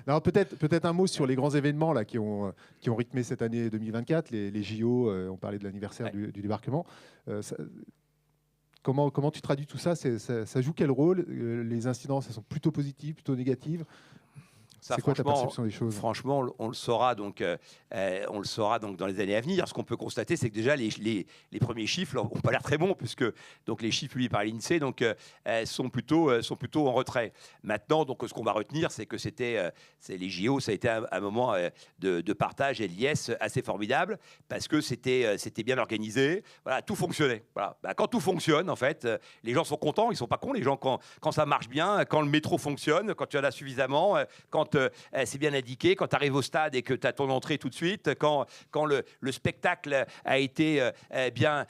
Alors, peut-être un mot sur les grands événements là, qui ont rythmé cette année 2024, les JO, on parlait de l'anniversaire du débarquement. Comment tu traduis tout ça, ça joue quel rôle? Les incidences, elles sont plutôt positives, plutôt négatives? C'est quoi ta perception des choses? Franchement, on le saura donc dans les années à venir. Ce qu'on peut constater, c'est que déjà les premiers chiffres n'ont pas l'air très bons, puisque donc les chiffres publiés par l'INSEE sont plutôt en retrait. Maintenant, donc ce qu'on va retenir, c'est que les JO, ça a été un moment de partage et de liesse assez formidable, parce que c'était bien organisé. Voilà, tout fonctionnait. Voilà. Quand tout fonctionne, en fait, les gens sont contents. Ils sont pas cons. Les gens quand ça marche bien, quand le métro fonctionne, quand tu en as suffisamment, quand c'est bien indiqué, quand tu arrives au stade et que tu as ton entrée tout de suite, quand le spectacle a été bien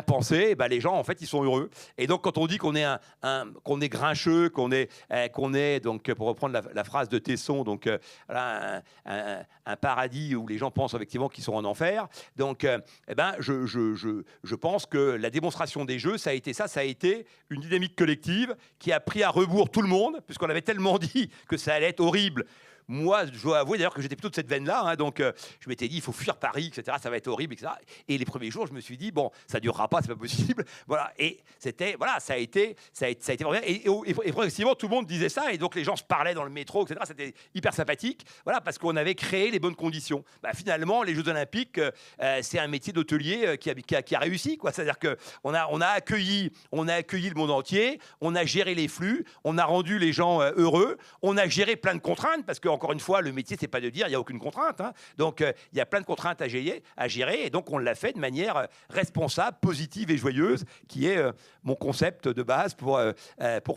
pensé, les gens, en fait, ils sont heureux. Et donc, quand on dit qu'on est grincheux, qu'on est donc, pour reprendre la phrase de Tesson, donc voilà, un paradis où les gens pensent effectivement qu'ils sont en enfer. Donc, je pense que la démonstration des jeux, ça a été une dynamique collective qui a pris à rebours tout le monde, puisqu'on avait tellement dit que ça allait être horrible. Moi, je dois avouer d'ailleurs que j'étais plutôt de cette veine-là, donc je m'étais dit il faut fuir Paris, etc. Ça va être horrible, etc. Et les premiers jours, je me suis dit bon, ça durera pas, c'est pas possible, voilà. Et ça a été vraiment bien. Et progressivement, tout le monde disait ça, et donc les gens se parlaient dans le métro, etc. C'était hyper sympathique, voilà, parce qu'on avait créé les bonnes conditions. Finalement, les Jeux Olympiques, c'est un métier d'hôtelier qui a réussi, quoi. C'est-à-dire que on a accueilli le monde entier, on a géré les flux, on a rendu les gens heureux, on a géré plein de contraintes, parce que encore une fois, le métier, c'est pas de dire il n'y a aucune contrainte. Donc, il y a plein de contraintes à gérer. Et donc, on l'a fait de manière responsable, positive et joyeuse, qui est mon concept de base pour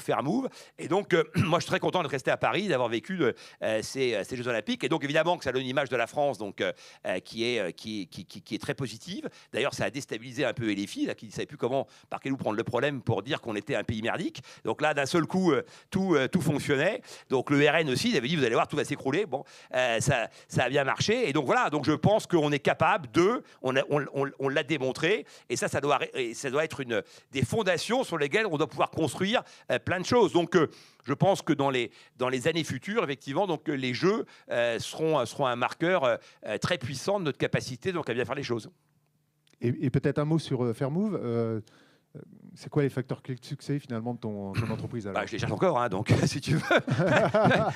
Fairmove. Et donc, moi, je suis très content de rester à Paris, d'avoir vécu ces Jeux Olympiques. Et donc, évidemment, que ça donne une image de la France donc, qui est très positive. D'ailleurs, ça a déstabilisé un peu LFI, là, qui ne savait plus par quel bout prendre le problème pour dire qu'on était un pays merdique. Donc là, d'un seul coup, tout fonctionnait. Donc, le RN aussi, il avait dit, vous allez voir, tout va s'écrouler. Bon, ça a bien marché. Et donc voilà, donc je pense qu'on est capable on l'a démontré. Et ça doit être des fondations sur lesquelles on doit pouvoir construire plein de choses. Donc je pense que dans les années futures, effectivement, donc les jeux seront un marqueur très puissant de notre capacité donc à bien faire les choses. Et peut-être un mot sur Fairmove. C'est quoi les facteurs clés de succès finalement de ton entreprise alors? Je les cherche encore, donc si tu veux.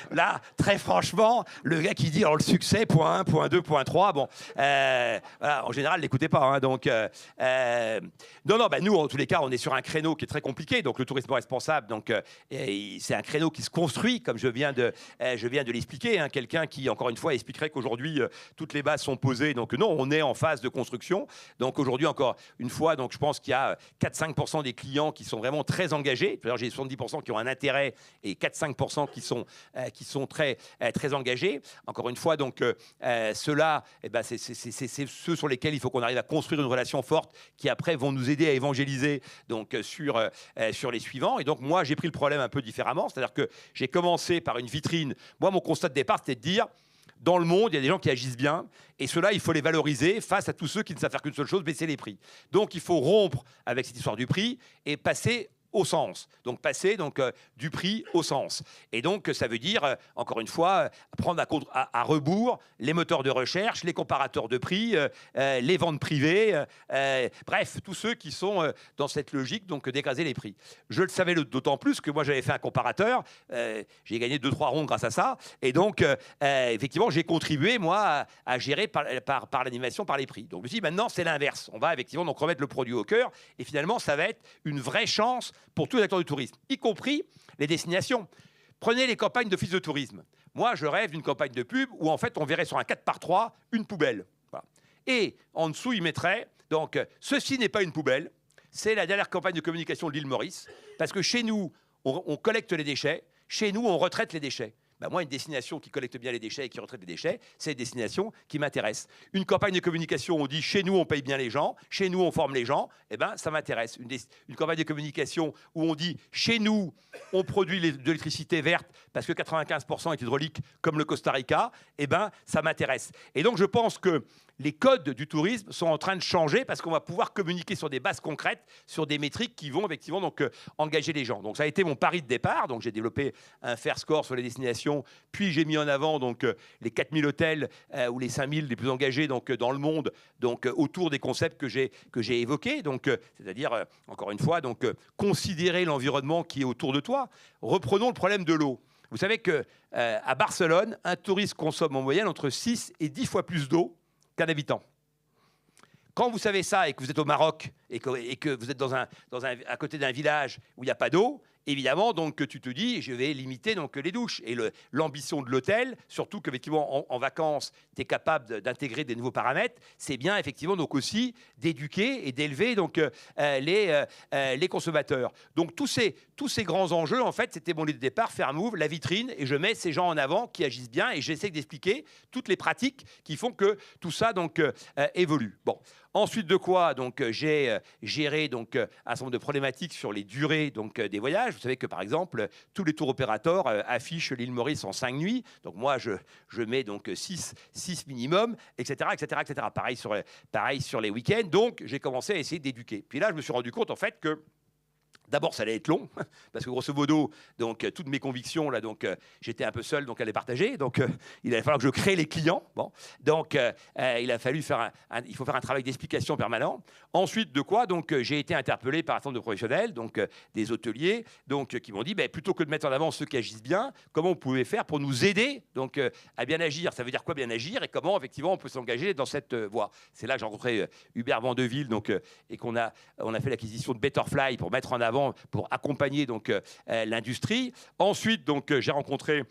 Là, très franchement, le gars qui dit alors, le succès, point 1, point 2, point 3, bon, voilà, en général, l'écoutez pas. Donc, non, nous, en tous les cas, on est sur un créneau qui est très compliqué, donc le tourisme responsable, donc c'est un créneau qui se construit, comme je viens de l'expliquer. Quelqu'un qui, encore une fois, expliquerait qu'aujourd'hui, toutes les bases sont posées. Donc non, on est en phase de construction. Donc aujourd'hui, encore une fois, donc je pense qu'il y a 4-5% des clients qui sont vraiment très engagés. D'ailleurs, j'ai 70% qui ont un intérêt et 4-5% qui sont très engagés. Encore une fois, donc ceux-là, c'est ceux sur lesquels il faut qu'on arrive à construire une relation forte qui après vont nous aider à évangéliser donc sur les suivants. Et donc moi, j'ai pris le problème un peu différemment, c'est-à-dire que j'ai commencé par une vitrine. Moi, mon constat de départ, c'était de dire dans le monde, il y a des gens qui agissent bien, et ceux-là, il faut les valoriser face à tous ceux qui ne savent faire qu'une seule chose, baisser les prix. Donc, il faut rompre avec cette histoire du prix et passer au sens. Donc, passer du prix au sens. Et donc, ça veut dire, encore une fois, prendre à rebours les moteurs de recherche, les comparateurs de prix, les ventes privées, bref, tous ceux qui sont dans cette logique donc d'écraser les prix. Je le savais d'autant plus que moi, j'avais fait un comparateur. J'ai gagné 2-3 ronds grâce à ça. Et donc, effectivement, j'ai contribué, moi, à gérer par l'animation, par les prix. Donc, je me suis dit, maintenant, c'est l'inverse. On va effectivement donc remettre le produit au cœur. Et finalement, ça va être une vraie chance pour tous les acteurs du tourisme, y compris les destinations. Prenez les campagnes d'office de tourisme. Moi, je rêve d'une campagne de pub où, en fait, on verrait sur un 4x3 une poubelle. Voilà. Et en dessous, il mettrait, donc, ceci n'est pas une poubelle, c'est la dernière campagne de communication de l'île Maurice, parce que chez nous, on collecte les déchets, chez nous, on retraite les déchets. Ben moi, une destination qui collecte bien les déchets et qui retraite les déchets, c'est une destination qui m'intéresse. Une campagne de communication, on dit chez nous, on paye bien les gens, chez nous, on forme les gens, eh ben, ça m'intéresse. Une campagne de communication où on dit chez nous, on produit de l'électricité verte parce que 95% est hydraulique, comme le Costa Rica, eh ben, ça m'intéresse. Et donc, je pense que les codes du tourisme sont en train de changer parce qu'on va pouvoir communiquer sur des bases concrètes, sur des métriques qui vont effectivement donc, engager les gens. Donc ça a été mon pari de départ. Donc j'ai développé un fair score sur les destinations, puis j'ai mis en avant donc, les 4000 hôtels ou les 5000 les plus engagés donc, dans le monde donc, autour des concepts que j'ai évoqués. Donc, c'est-à-dire, encore une fois, donc, considérer l'environnement qui est autour de toi. Reprenons le problème de l'eau. Vous savez qu'à Barcelone, un touriste consomme en moyenne entre 6 et 10 fois plus d'eau qu'un habitant. Quand vous savez ça et que vous êtes au Maroc et que vous êtes à côté d'un village où il n'y a pas d'eau, évidemment, donc tu te dis, je vais limiter donc, les douches. Et l'ambition de l'hôtel, surtout qu'effectivement en vacances, tu es capable d'intégrer des nouveaux paramètres, c'est bien effectivement donc aussi d'éduquer et d'élever donc les consommateurs. Donc tous ces grands enjeux, en fait, c'était mon idée de départ, faire move, la vitrine, et je mets ces gens en avant qui agissent bien et j'essaie d'expliquer toutes les pratiques qui font que tout ça donc évolue. Bon. Ensuite de quoi, donc j'ai géré donc un certain nombre de problématiques sur les durées donc des voyages. Vous savez que par exemple tous les tours opérateurs affichent l'île Maurice en 5 nuits. Donc moi je mets donc 6 minimum, etc., etc., etc. Pareil sur les week-ends. Donc j'ai commencé à essayer d'éduquer. Puis là je me suis rendu compte en fait que d'abord, ça allait être long, parce que grosso modo, donc, toutes mes convictions, là, donc, j'étais un peu seul donc, à les partager. Donc, il allait falloir que je crée les clients. Bon. Donc, il a fallu il faut faire un travail d'explication permanent. Ensuite, de quoi donc, j'ai été interpellé par un certain nombre de professionnels, donc, des hôteliers, donc, qui m'ont dit, plutôt que de mettre en avant ceux qui agissent bien, comment on pouvait faire pour nous aider donc, à bien agir. Ça veut dire quoi bien agir et comment, effectivement, on peut s'engager dans cette voie. C'est là que j'ai rencontré Hubert Vandeville donc, et qu'on a fait l'acquisition de Betterfly pour mettre en avant pour accompagner donc l'industrie. Ensuite, donc j'ai rencontré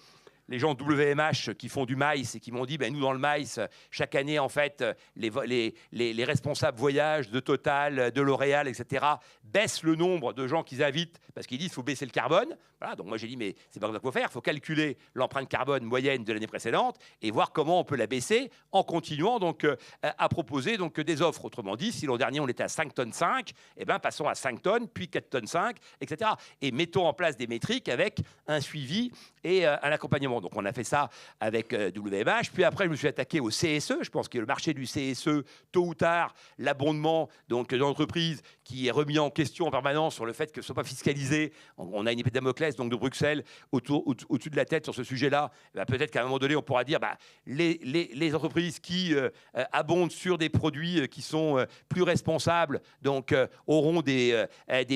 les gens de WMH qui font du maïs et qui m'ont dit, nous dans le maïs, chaque année en fait, les responsables voyage de Total, de L'Oréal, etc. baissent le nombre de gens qu'ils invitent parce qu'ils disent qu'il faut baisser le carbone. Voilà, donc moi j'ai dit, mais c'est pas comme ça qu'il faut faire, il faut calculer l'empreinte carbone moyenne de l'année précédente et voir comment on peut la baisser en continuant donc à proposer donc des offres. Autrement dit, si l'an dernier on était à 5 tonnes 5, passons à 5 tonnes, puis 4 tonnes 5, etc. Et mettons en place des métriques avec un suivi et un accompagnement. Donc on a fait ça avec WMH. Puis après, je me suis attaqué au CSE. Je pense que le marché du CSE, tôt ou tard, l'abondement donc d'entreprises qui est remis en question en permanence sur le fait que ce ne soit pas fiscalisé. On a une épée de Damoclès donc de Bruxelles au-dessus de la tête sur ce sujet-là. Peut-être qu'à un moment donné, on pourra dire les entreprises qui abondent sur des produits qui sont plus responsables donc auront des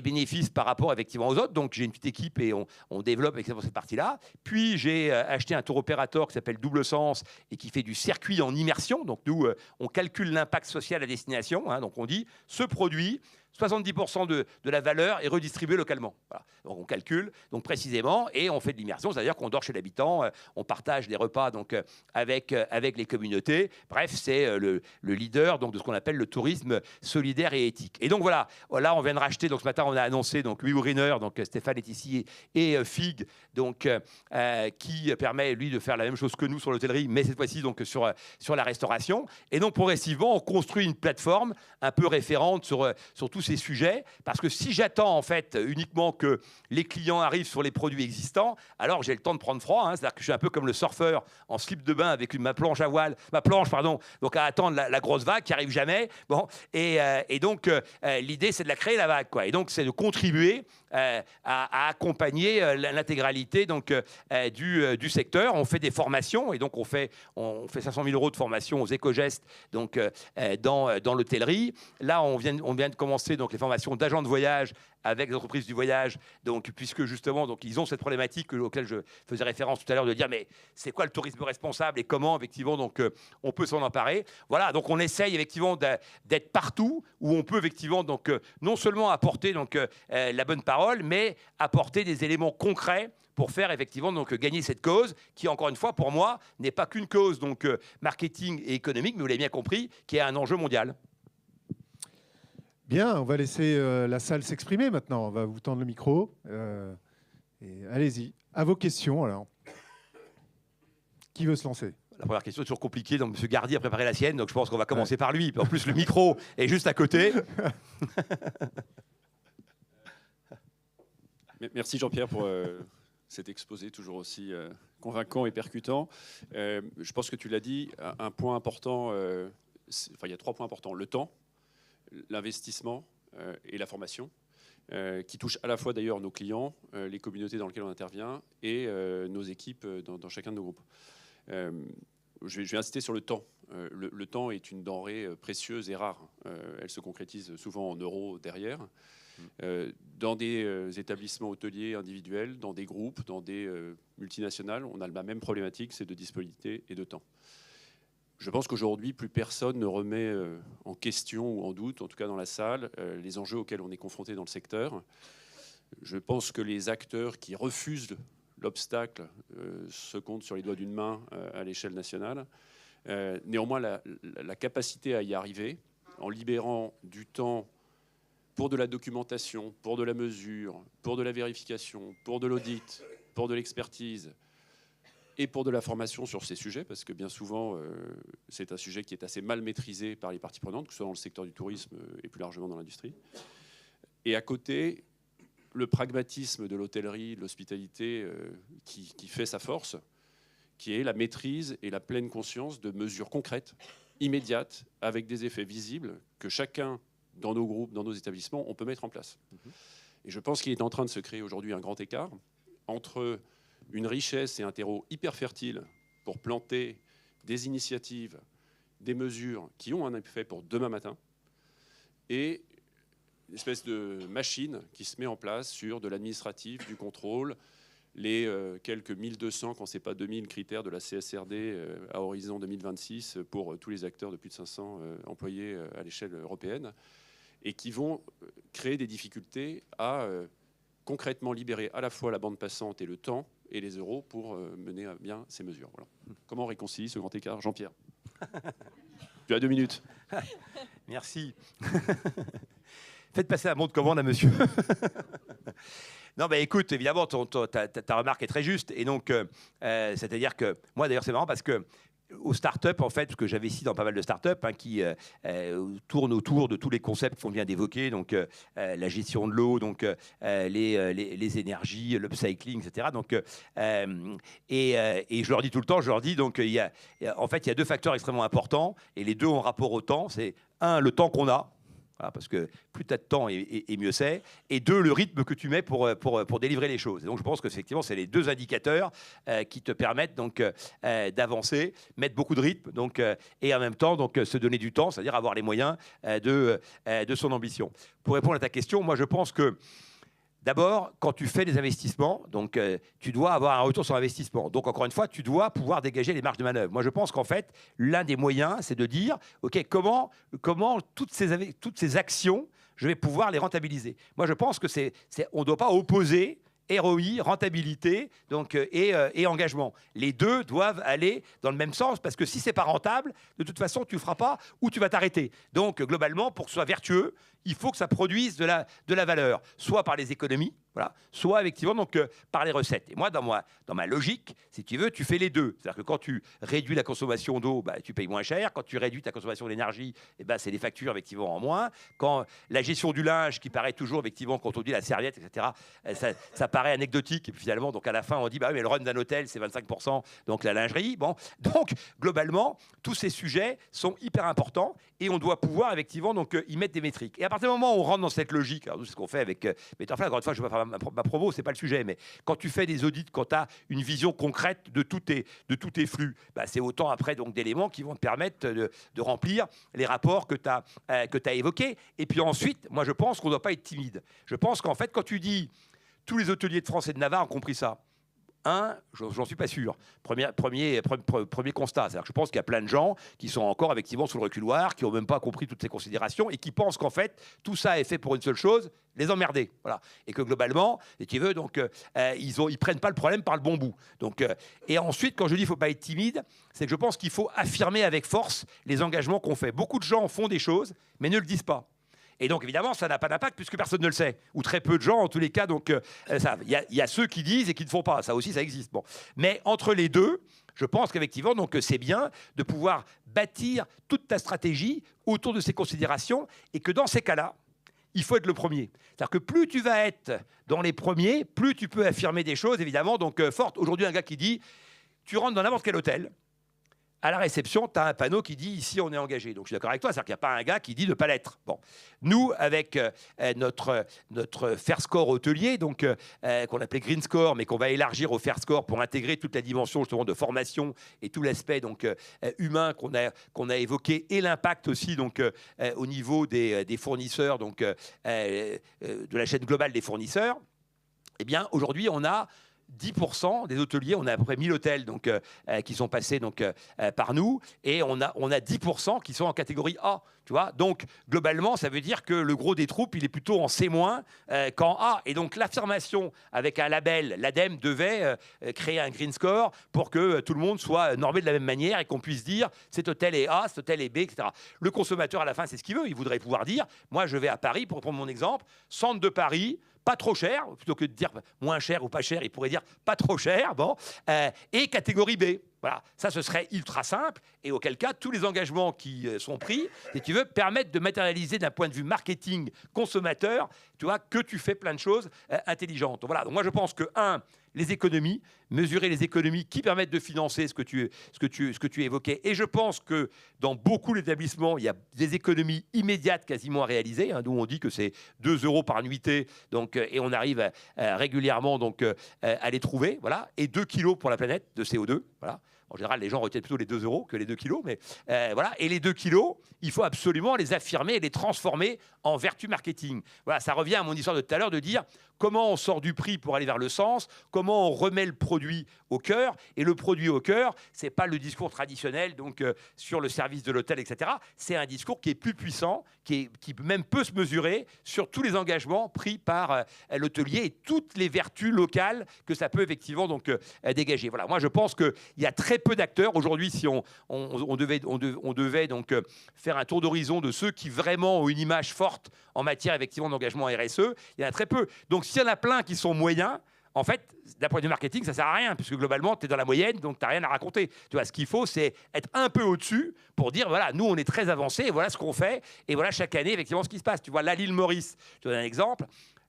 bénéfices par rapport effectivement aux autres. Donc j'ai une petite équipe et on développe effectivement cette partie-là. Puis j'ai acheté un tour opérateur qui s'appelle Double Sens et qui fait du circuit en immersion. Donc nous, on calcule l'impact social à destination. Donc on dit ce produit, 70% de la valeur est redistribuée localement. Voilà. Donc on calcule donc précisément et on fait de l'immersion, c'est-à-dire qu'on dort chez l'habitant, on partage des repas donc, avec les communautés. Bref, c'est le leader donc, de ce qu'on appelle le tourisme solidaire et éthique. Et donc voilà, là on vient de racheter, donc ce matin on a annoncé donc WeWoriner, donc Stéphane est ici, et FIG, donc, qui permet lui de faire la même chose que nous sur l'hôtellerie, mais cette fois-ci donc sur la restauration. Et donc progressivement, on construit une plateforme un peu référente sur tous ces sujets, parce que si j'attends en fait uniquement que les clients arrivent sur les produits existants, alors j'ai le temps de prendre froid, c'est-à-dire que je suis un peu comme le surfeur en slip de bain avec ma planche à voile, donc à attendre la grosse vague qui arrive jamais. Bon, et donc l'idée c'est de la créer la vague, quoi. Et donc c'est de contribuer à accompagner l'intégralité donc du secteur. On fait des formations et donc on fait 500 000 € de formation aux éco-gestes donc dans l'hôtellerie. Là on vient de commencer donc les formations d'agents de voyage avec les entreprises du voyage, donc, puisque justement, donc, ils ont cette problématique auquel je faisais référence tout à l'heure, de dire mais c'est quoi le tourisme responsable et comment effectivement donc, on peut s'en emparer. Voilà, donc on essaye effectivement d'être partout où on peut effectivement donc, non seulement apporter donc, la bonne parole, mais apporter des éléments concrets pour faire effectivement donc, gagner cette cause qui, encore une fois, pour moi, n'est pas qu'une cause donc, marketing et économique, mais vous l'avez bien compris, qui est un enjeu mondial. Bien, on va laisser la salle s'exprimer maintenant. On va vous tendre le micro. Et allez-y, à vos questions alors. Qui veut se lancer? La première question est toujours compliquée, donc M. Gardy a préparé la sienne, donc je pense qu'on va commencer par lui. En plus, le micro est juste à côté. Merci Jean-Pierre pour cet exposé toujours aussi convaincant et percutant. Je pense que tu l'as dit, un point important, il y a 3 points importants. Le temps, l'investissement et la formation, qui touchent à la fois d'ailleurs nos clients, les communautés dans lesquelles on intervient et nos équipes dans chacun de nos groupes. Je vais insister sur le temps. Le temps est une denrée précieuse et rare. Elle se concrétise souvent en euros derrière. Dans des établissements hôteliers individuels, dans des groupes, dans des multinationales, on a la même problématique, c'est de disponibilité et de temps. Je pense qu'aujourd'hui, plus personne ne remet en question ou en doute, en tout cas dans la salle, les enjeux auxquels on est confronté dans le secteur. Je pense que les acteurs qui refusent l'obstacle se comptent sur les doigts d'une main à l'échelle nationale. Néanmoins, la capacité à y arriver, en libérant du temps pour de la documentation, pour de la mesure, pour de la vérification, pour de l'audit, pour de l'expertise, et pour de la formation sur ces sujets, parce que bien souvent, c'est un sujet qui est assez mal maîtrisé par les parties prenantes, que ce soit dans le secteur du tourisme et plus largement dans l'industrie. Et à côté, le pragmatisme de l'hôtellerie, de l'hospitalité, qui fait sa force, qui est la maîtrise et la pleine conscience de mesures concrètes, immédiates, avec des effets visibles, que chacun, dans nos groupes, dans nos établissements, on peut mettre en place. Et je pense qu'il est en train de se créer aujourd'hui un grand écart entre une richesse et un terreau hyper fertile pour planter des initiatives, des mesures qui ont un effet pour demain matin, et une espèce de machine qui se met en place sur de l'administratif, du contrôle, les quelques 1200, quand ce n'est pas 2000 critères de la CSRD à horizon 2026 pour tous les acteurs de plus de 500 employés à l'échelle européenne, et qui vont créer des difficultés à concrètement libérer à la fois la bande passante et le temps et les euros pour mener à bien ces mesures. Voilà. Comment on réconcilie ce grand écart? Jean-Pierre, tu as 2 minutes. Merci. Faites passer un bon de commande à monsieur. Non, bah écoute, évidemment, ta remarque est très juste. Et donc, c'est-à-dire que moi, d'ailleurs, c'est marrant parce que aux startups, en fait, parce que j'avais ici dans pas mal de startups qui tournent autour de tous les concepts qu'on vient d'évoquer, donc la gestion de l'eau, donc les énergies, l'upcycling, etc. Donc, et je leur dis tout le temps, donc en fait, il y a 2 facteurs extrêmement importants, et les 2 ont rapport au temps. C'est 1, le temps qu'on a. Voilà, parce que plus tu as de temps et mieux c'est. Et 2, le rythme que tu mets pour délivrer les choses. Et donc je pense que effectivement, c'est les 2 indicateurs qui te permettent donc d'avancer, mettre beaucoup de rythme, donc, et en même temps donc, se donner du temps, c'est-à-dire avoir les moyens de son ambition. Pour répondre à ta question, moi je pense que d'abord, quand tu fais des investissements, donc, tu dois avoir un retour sur investissement. Donc, encore une fois, tu dois pouvoir dégager les marges de manœuvre. Moi, je pense qu'en fait, l'un des moyens, c'est de dire, OK, comment toutes ces actions, je vais pouvoir les rentabiliser. Moi, je pense que on ne doit pas opposer ROI, rentabilité donc, et engagement. Les 2 doivent aller dans le même sens, parce que si ce n'est pas rentable, de toute façon, tu ne le feras pas ou tu vas t'arrêter. Donc, globalement, pour que ce soit vertueux, il faut que ça produise de la valeur, soit par les économies, voilà, soit effectivement donc, par les recettes. Et moi, dans ma logique, si tu veux, tu fais les 2. C'est-à-dire que quand tu réduis la consommation d'eau, bah, tu payes moins cher. Quand tu réduis ta consommation d'énergie, eh ben, c'est des factures effectivement en moins. Quand la gestion du linge, qui paraît toujours effectivement, quand on dit la serviette, etc., ça paraît anecdotique. Et puis finalement, donc à la fin, on dit bah oui, mais le run d'un hôtel, c'est 25%, donc la lingerie. Bon, donc globalement, tous ces sujets sont hyper importants et on doit pouvoir effectivement donc y mettre des métriques. Et à partir du moment où on rentre dans cette logique, alors nous, c'est ce qu'on fait avec Betterfly. Encore une fois, je ne vais pas faire ma promo, c'est pas le sujet, mais quand tu fais des audits, quand tu as une vision concrète de tous tes flux, bah, c'est autant après donc d'éléments qui vont te permettre de remplir les rapports que tu as évoqués. Et puis ensuite, moi je pense qu'on ne doit pas être timide. Je pense qu'en fait, quand tu dis tous les hôteliers de France et de Navarre ont compris ça, j'en suis pas sûr. Premier constat. C'est-à-dire que je pense qu'il y a plein de gens qui sont encore effectivement sous le reculoir, qui n'ont même pas compris toutes ces considérations et qui pensent qu'en fait, tout ça est fait pour une seule chose, les emmerder. Voilà. Et que globalement, si tu veux, donc, ils prennent pas le problème par le bon bout. Donc, et ensuite, quand je dis qu'il ne faut pas être timide, c'est que je pense qu'il faut affirmer avec force les engagements qu'on fait. Beaucoup de gens font des choses, mais ne le disent pas. Et donc, évidemment, ça n'a pas d'impact puisque personne ne le sait, ou très peu de gens en tous les cas. Donc, il y a ceux qui disent et qui ne font pas. Ça aussi, ça existe. Bon. Mais entre les deux, je pense qu'effectivement, donc, c'est bien de pouvoir bâtir toute ta stratégie autour de ces considérations et que dans ces cas-là, il faut être le premier. C'est-à-dire que plus tu vas être dans les premiers, plus tu peux affirmer des choses, évidemment, donc fortes. Aujourd'hui, un gars qui dit, tu rentres dans n'importe quel hôtel, à la réception, tu as un panneau qui dit « Ici, on est engagé ». Donc, je suis d'accord avec toi, c'est-à-dire qu'il n'y a pas un gars qui dit de ne pas l'être. Bon. Nous, avec notre Fair Score hôtelier, donc qu'on appelait Green Score, mais qu'on va élargir au Fair Score pour intégrer toute la dimension justement de formation et tout l'aspect donc humain qu'on a évoqué et l'impact aussi donc au niveau des fournisseurs, donc de la chaîne globale des fournisseurs. Eh bien, aujourd'hui, on a 10% des hôteliers, on a à peu près 1000 hôtels donc, qui sont passés donc, par nous, et on a 10% qui sont en catégorie A. Tu vois, donc, globalement, ça veut dire que le gros des troupes, il est plutôt en C- qu'en A. Et donc, l'affirmation avec un label, l'ADEME devait créer un green score pour que tout le monde soit normé de la même manière et qu'on puisse dire cet hôtel est A, cet hôtel est B, etc. Le consommateur, à la fin, c'est ce qu'il veut. Il voudrait pouvoir dire, moi, je vais à Paris, pour prendre mon exemple, centre de Paris, pas trop cher, plutôt que de dire moins cher ou pas cher, il pourrait dire pas trop cher, bon, et catégorie B. Voilà, ça ce serait ultra simple, et auquel cas tous les engagements qui sont pris, si tu veux, permettent de matérialiser d'un point de vue marketing consommateur, tu vois, que tu fais plein de choses intelligentes. Donc, voilà, donc moi je pense que les économies, mesurer les économies qui permettent de financer ce que tu évoquais. Et je pense que dans beaucoup d'établissements, il y a des économies immédiates quasiment à réaliser, hein, d'où on dit que c'est 2 € par nuitée, donc, et on arrive régulièrement donc, à les trouver, voilà, et 2 kilos pour la planète de CO2, voilà. En général, les gens retiennent plutôt les 2 € que les 2 kilos, mais voilà. Et les 2 kilos, il faut absolument les affirmer et les transformer en vertu marketing. Voilà, ça revient à mon histoire de tout à l'heure de dire comment on sort du prix pour aller vers le sens, comment on remet le produit au cœur. Et le produit au cœur, c'est pas le discours traditionnel donc sur le service de l'hôtel, etc. C'est un discours qui est plus puissant, qui même peut se mesurer sur tous les engagements pris par l'hôtelier et toutes les vertus locales que ça peut effectivement donc dégager. Voilà, moi je pense qu'il y a très peu d'acteurs aujourd'hui. Si on devait donc faire un tour d'horizon de ceux qui vraiment ont une image forte en matière effectivement d'engagement RSE, il y en a très peu. Donc s'il y en a plein qui sont moyens, en fait, d'un point de vue marketing, ça ne sert à rien, puisque globalement, tu es dans la moyenne, donc tu n'as rien à raconter. Tu vois, ce qu'il faut, c'est être un peu au-dessus pour dire, voilà, nous, on est très avancés, et voilà ce qu'on fait, et voilà chaque année, effectivement, ce qui se passe. Tu vois, là, l'île Maurice, je te donne un exemple.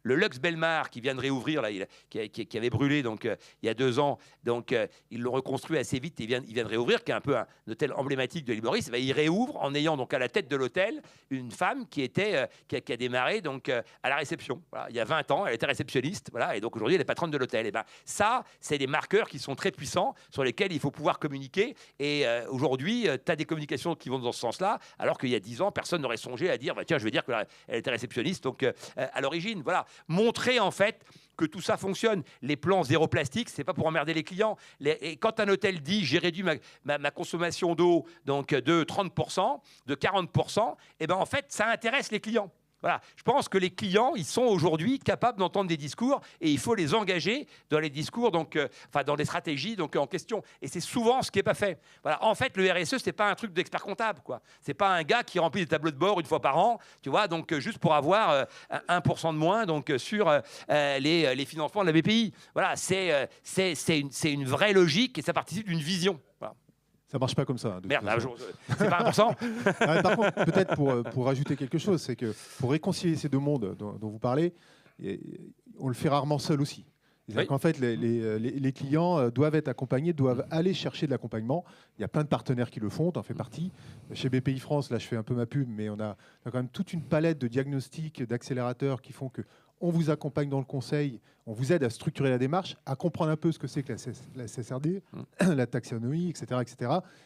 Le Lux Belmar qui vient de réouvrir, là, qui avait brûlé donc, il y a 2 ans, donc ils l'ont reconstruit assez vite, et il vient de réouvrir, qui est un peu un hôtel emblématique de l'île Maurice. Il réouvre en ayant donc à la tête de l'hôtel une femme qui a démarré donc, à la réception. Voilà, il y a 20 ans, elle était réceptionniste, voilà, et donc aujourd'hui elle est patronne de l'hôtel. Et ben, ça, c'est des marqueurs qui sont très puissants, sur lesquels il faut pouvoir communiquer. Et aujourd'hui, tu as des communications qui vont dans ce sens-là, alors qu'il y a 10 ans, personne n'aurait songé à dire, bah, tiens, je vais dire qu'elle était réceptionniste donc, à l'origine. Voilà. Montrer en fait que tout ça fonctionne. Les plans zéro plastique, c'est pas pour emmerder les clients. Et quand un hôtel dit j'ai réduit ma consommation d'eau donc de 30%, de 40%, et ben en fait ça intéresse les clients. Voilà. Je pense que les clients, ils sont aujourd'hui capables d'entendre des discours et il faut les engager dans les discours, donc, dans les stratégies donc, en question. Et c'est souvent ce qui n'est pas fait. Voilà. En fait, le RSE, ce n'est pas un truc d'expert comptable. Ce n'est pas un gars qui remplit des tableaux de bord une fois par an, tu vois, donc, juste pour avoir 1% de moins donc, sur les financements de la BPI. Voilà. C'est une vraie logique et ça participe d'une vision. Voilà. Ça marche pas comme ça. Merde, c'est pas 1%. Par contre, peut-être pour rajouter quelque chose, c'est que pour réconcilier ces deux mondes dont vous parlez, on le fait rarement seul aussi. C'est-à-dire qu'en fait, les clients doivent être accompagnés, doivent aller chercher de l'accompagnement. Il y a plein de partenaires qui le font, tu en fais partie. Chez BPI France, là, je fais un peu ma pub, mais on a quand même toute une palette de diagnostics, d'accélérateurs qui font que On vous accompagne dans le conseil, on vous aide à structurer la démarche, à comprendre un peu ce que c'est que la CSRD, la taxonomie, etc.,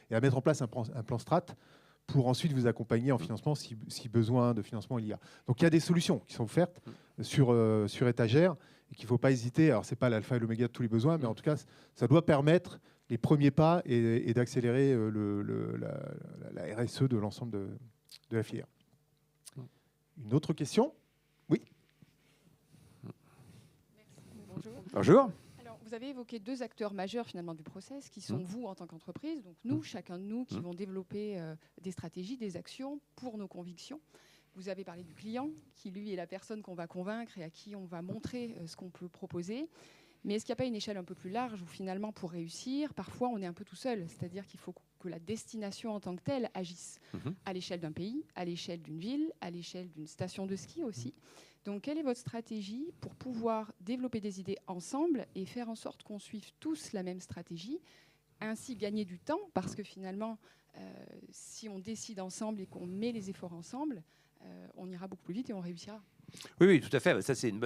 et à mettre en place un plan strat pour ensuite vous accompagner en financement si besoin de financement il y a. Donc il y a des solutions qui sont offertes sur étagère et qu'il ne faut pas hésiter. Alors ce n'est pas l'alpha et l'oméga de tous les besoins, mais en tout cas, ça doit permettre les premiers pas et d'accélérer la RSE de l'ensemble de la filière. Une autre question ? Oui. Bonjour. Bonjour. Alors, vous avez évoqué 2 acteurs majeurs finalement du process, qui sont vous en tant qu'entreprise, donc nous, chacun de nous, qui vont développer des stratégies, des actions pour nos convictions. Vous avez parlé du client, qui lui est la personne qu'on va convaincre et à qui on va montrer ce qu'on peut proposer. Mais est-ce qu'il n'y a pas une échelle un peu plus large où finalement, pour réussir, parfois on est un peu tout seul, c'est-à-dire qu'il faut que la destination en tant que telle agisse à l'échelle d'un pays, à l'échelle d'une ville, à l'échelle d'une station de ski aussi. Donc, quelle est votre stratégie pour pouvoir développer des idées ensemble et faire en sorte qu'on suive tous la même stratégie, ainsi gagner du temps, parce que finalement, si on décide ensemble et qu'on met les efforts ensemble, on ira beaucoup plus vite et on réussira. Oui, tout à fait. Ça, c'est une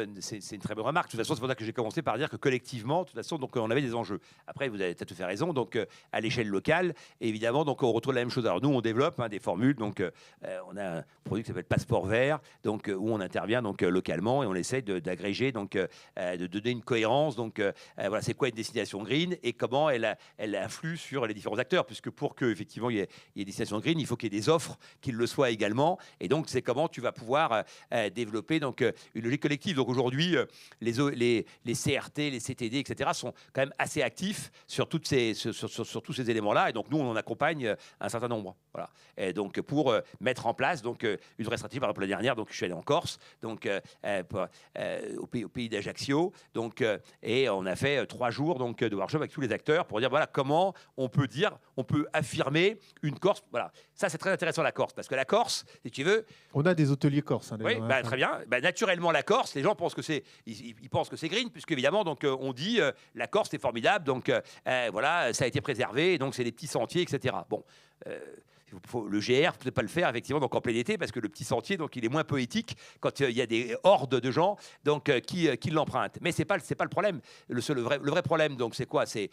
très bonne remarque. De toute façon, c'est pour ça que j'ai commencé par dire que collectivement, de toute façon, donc, on avait des enjeux. Après, vous avez tout à fait raison. Donc, à l'échelle locale, évidemment, donc, on retrouve la même chose. Alors, nous, on développe des formules. Donc, on a un produit qui s'appelle Passeport Vert, donc, où on intervient donc, localement et on essaie d'agréger, donc, de donner une cohérence. Donc, voilà, c'est quoi une destination green et comment elle influe sur les différents acteurs. Puisque pour qu'effectivement, il y ait une destination green, il faut qu'il y ait des offres qui le soient également. Et donc, c'est comment tu vas pouvoir développer donc une logique collective. Donc aujourd'hui, les CRT, les CTD, etc. sont quand même assez actifs sur tous ces éléments-là. Et donc nous, on en accompagne un certain nombre. Voilà. Et donc pour mettre en place donc une vraie stratégie. Par exemple, la dernière, donc je suis allé en Corse, donc au pays d'Ajaccio, donc et on a fait 3 jours donc de workshop avec tous les acteurs pour dire voilà comment on peut affirmer une Corse. Voilà, ça c'est très intéressant la Corse parce que la Corse, si tu veux, on a des hôteliers corses. Oui, très bien. Naturellement, la Corse, les gens pensent que ils pensent que c'est green, puisque évidemment, donc on dit la Corse c'est formidable, donc voilà, ça a été préservé, et donc c'est des petits sentiers, etc. Bon. Le GR, vous ne pouvez pas le faire effectivement donc en plein été parce que le petit sentier donc il est moins poétique quand il y a des hordes de gens donc qui l'empruntent. Mais c'est pas le problème. Le vrai problème donc c'est quoi? C'est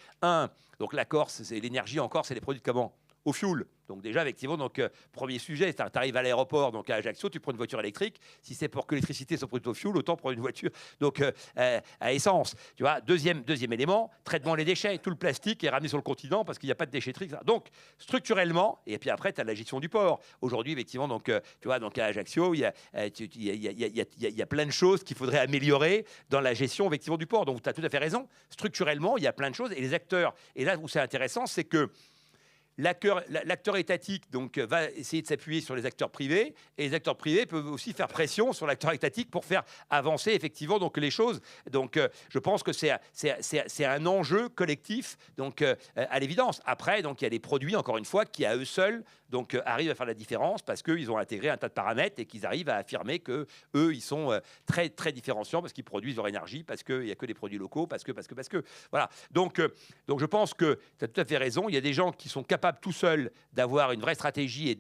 donc la Corse, c'est l'énergie en Corse, c'est des produits comment? Au fioul. Donc déjà, effectivement, donc, premier sujet, tu arrives à l'aéroport, donc à Ajaccio, tu prends une voiture électrique. Si c'est pour que l'électricité soit produite au fioul, autant prendre une voiture donc, à essence. Tu vois, deuxième élément, traitement des déchets. Tout le plastique est ramené sur le continent parce qu'il n'y a pas de déchetterie. Etc. Donc, structurellement, et puis après, tu as la gestion du port. Aujourd'hui, effectivement, donc, tu vois, donc à Ajaccio, il y a plein de choses qu'il faudrait améliorer dans la gestion, effectivement, du port. Donc, tu as tout à fait raison. Structurellement, il y a plein de choses. Et les acteurs, et là où c'est intéressant, c'est que l'acteur étatique donc, va essayer de s'appuyer sur les acteurs privés et les acteurs privés peuvent aussi faire pression sur l'acteur étatique pour faire avancer effectivement donc, les choses. Donc, je pense que c'est un enjeu collectif donc, à l'évidence. Après, donc, il y a des produits, encore une fois, qui à eux seuls donc, arrivent à faire la différence parce qu'ils ont intégré un tas de paramètres et qu'ils arrivent à affirmer qu'eux, ils sont très, très différenciants parce qu'ils produisent leur énergie, parce qu'il n'y a que des produits locaux, parce que. Voilà. Donc, je pense que tu as tout à fait raison. Il y a des gens qui sont capables tout seuls d'avoir une vraie stratégie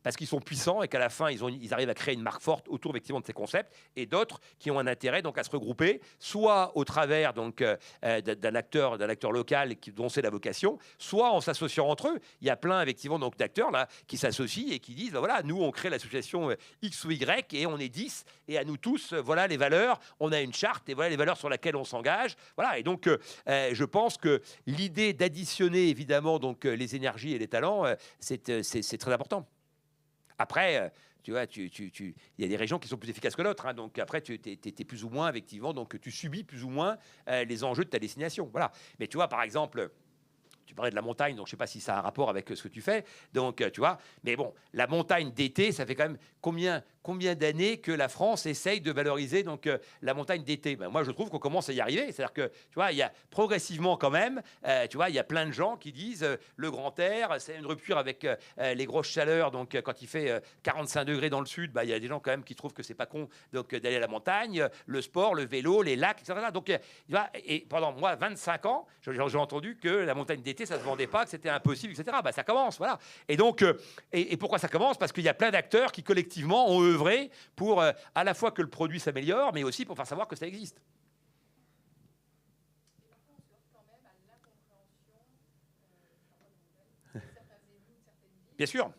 parce qu'ils sont puissants et qu'à la fin, ils arrivent à créer une marque forte autour effectivement de ces concepts et d'autres qui ont un intérêt donc, à se regrouper, soit au travers donc, d'un acteur local dont c'est la vocation, soit en s'associant entre eux. Il y a plein effectivement donc, d'acteurs là, qui s'associent et qui disent ben, voilà, nous on crée l'association X ou Y et on est 10 et à nous tous, voilà les valeurs, on a une charte et voilà les valeurs sur lesquelles on s'engage. Voilà, et donc je pense que l'idée d'additionner évidemment donc, les énergies et les talents, c'est très important. Après, tu vois, il y a des régions qui sont plus efficaces que d'autres. Hein, donc après, tu es plus ou moins, effectivement, donc tu subis plus ou moins les enjeux de ta destination. Voilà. Mais tu vois, par exemple, tu parlais de la montagne, donc je ne sais pas si ça a un rapport avec ce que tu fais. Donc, tu vois, mais bon, la montagne d'été, ça fait quand même combien d'années que la France essaye de valoriser donc, la montagne d'été? Ben, moi, je trouve qu'on commence à y arriver. C'est-à-dire que, tu vois, il y a progressivement quand même, tu vois, il y a plein de gens qui disent le grand air, c'est une rupture avec les grosses chaleurs. Donc, quand il fait 45 degrés dans le sud, ben, il y a des gens quand même qui trouvent que c'est pas con donc, d'aller à la montagne, le sport, le vélo, les lacs, etc. Donc, tu vois, et pendant moi, 25 ans, j'ai entendu que la montagne d'été, ça se vendait pas, que c'était impossible, etc. Ben, ça commence, voilà. Et donc, et pourquoi ça commence? Parce qu'il y a plein d'acteurs qui collectivement ont œuvré œuvrer pour à la fois que le produit s'améliore, mais aussi pour faire savoir que ça existe. Bien sûr.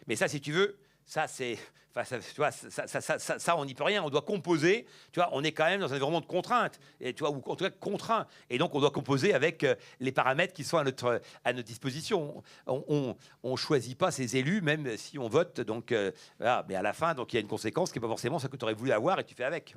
Mais ça, si tu veux, ça, c'est... Enfin, tu vois, ça, on n'y peut rien. On doit composer. Tu vois, on est quand même dans un environnement de contrainte, et tu vois, ou en tout cas contraint. Et donc, on doit composer avec les paramètres qui sont à notre disposition. On ne choisit pas ses élus, même si on vote. Donc, voilà. Mais à la fin, donc, il y a une conséquence qui n'est pas forcément ce que tu aurais voulu avoir et tu fais avec.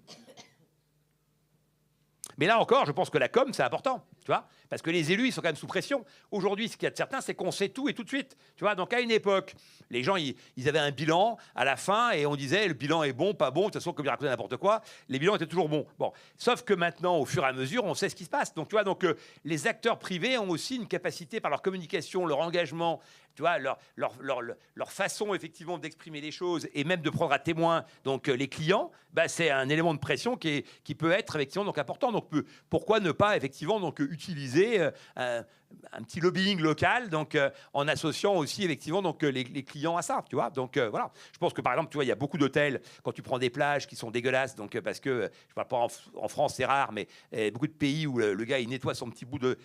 Mais là encore, je pense que la com, c'est important, tu vois, parce que les élus, ils sont quand même sous pression. Aujourd'hui, ce qu'il y a de certain, c'est qu'on sait tout et tout de suite. Tu vois, donc à une époque, les gens, ils avaient un bilan à la fin et on disait le bilan est bon, pas bon. De toute façon, comme ils racontaient n'importe quoi, les bilans étaient toujours bons. Bon, sauf que maintenant, au fur et à mesure, on sait ce qui se passe. Donc, tu vois, donc les acteurs privés ont aussi une capacité par leur communication, leur engagement, tu vois, leur façon effectivement d'exprimer les choses et même de prendre à témoin donc les clients, bah, c'est un élément de pression qui peut être effectivement donc important. Donc pourquoi ne pas effectivement donc utiliser un petit lobbying local, donc en associant aussi effectivement donc les clients à ça, tu vois. Donc voilà, je pense que par exemple, tu vois, il y a beaucoup d'hôtels quand tu prends des plages qui sont dégueulasses, donc parce que je parle pas en France, c'est rare, mais beaucoup de pays où le gars il nettoie son petit bout de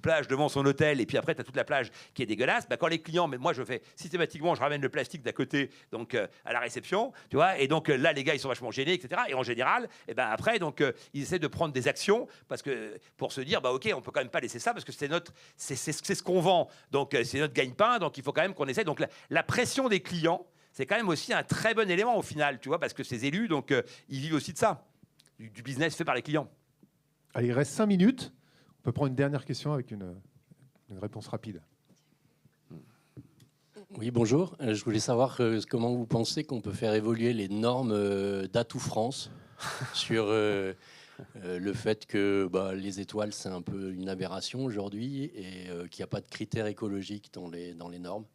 plage devant son hôtel et puis après tu as toute la plage qui est dégueulasse. Bah, quand les clients, mais moi je fais systématiquement, je ramène le plastique d'à côté, donc à la réception, tu vois, et donc là les gars ils sont vachement gênés, etc. Et en général, et ben après donc ils essaient de prendre des actions parce que pour se dire bah ok, on peut quand même pas laisser ça parce que c'est ce qu'on vend, donc c'est notre gagne-pain, donc il faut quand même qu'on essaie. Donc la pression des clients, c'est quand même aussi un très bon élément au final, tu vois, parce que ces élus, donc ils vivent aussi de ça, du business fait par les clients. Allez, il reste 5 minutes. On peut prendre une dernière question avec une réponse rapide. Oui, bonjour. Je voulais savoir comment vous pensez qu'on peut faire évoluer les normes d'Atout France sur le fait que les étoiles, c'est un peu une aberration aujourd'hui et qu'il n'y a pas de critères écologiques dans les normes.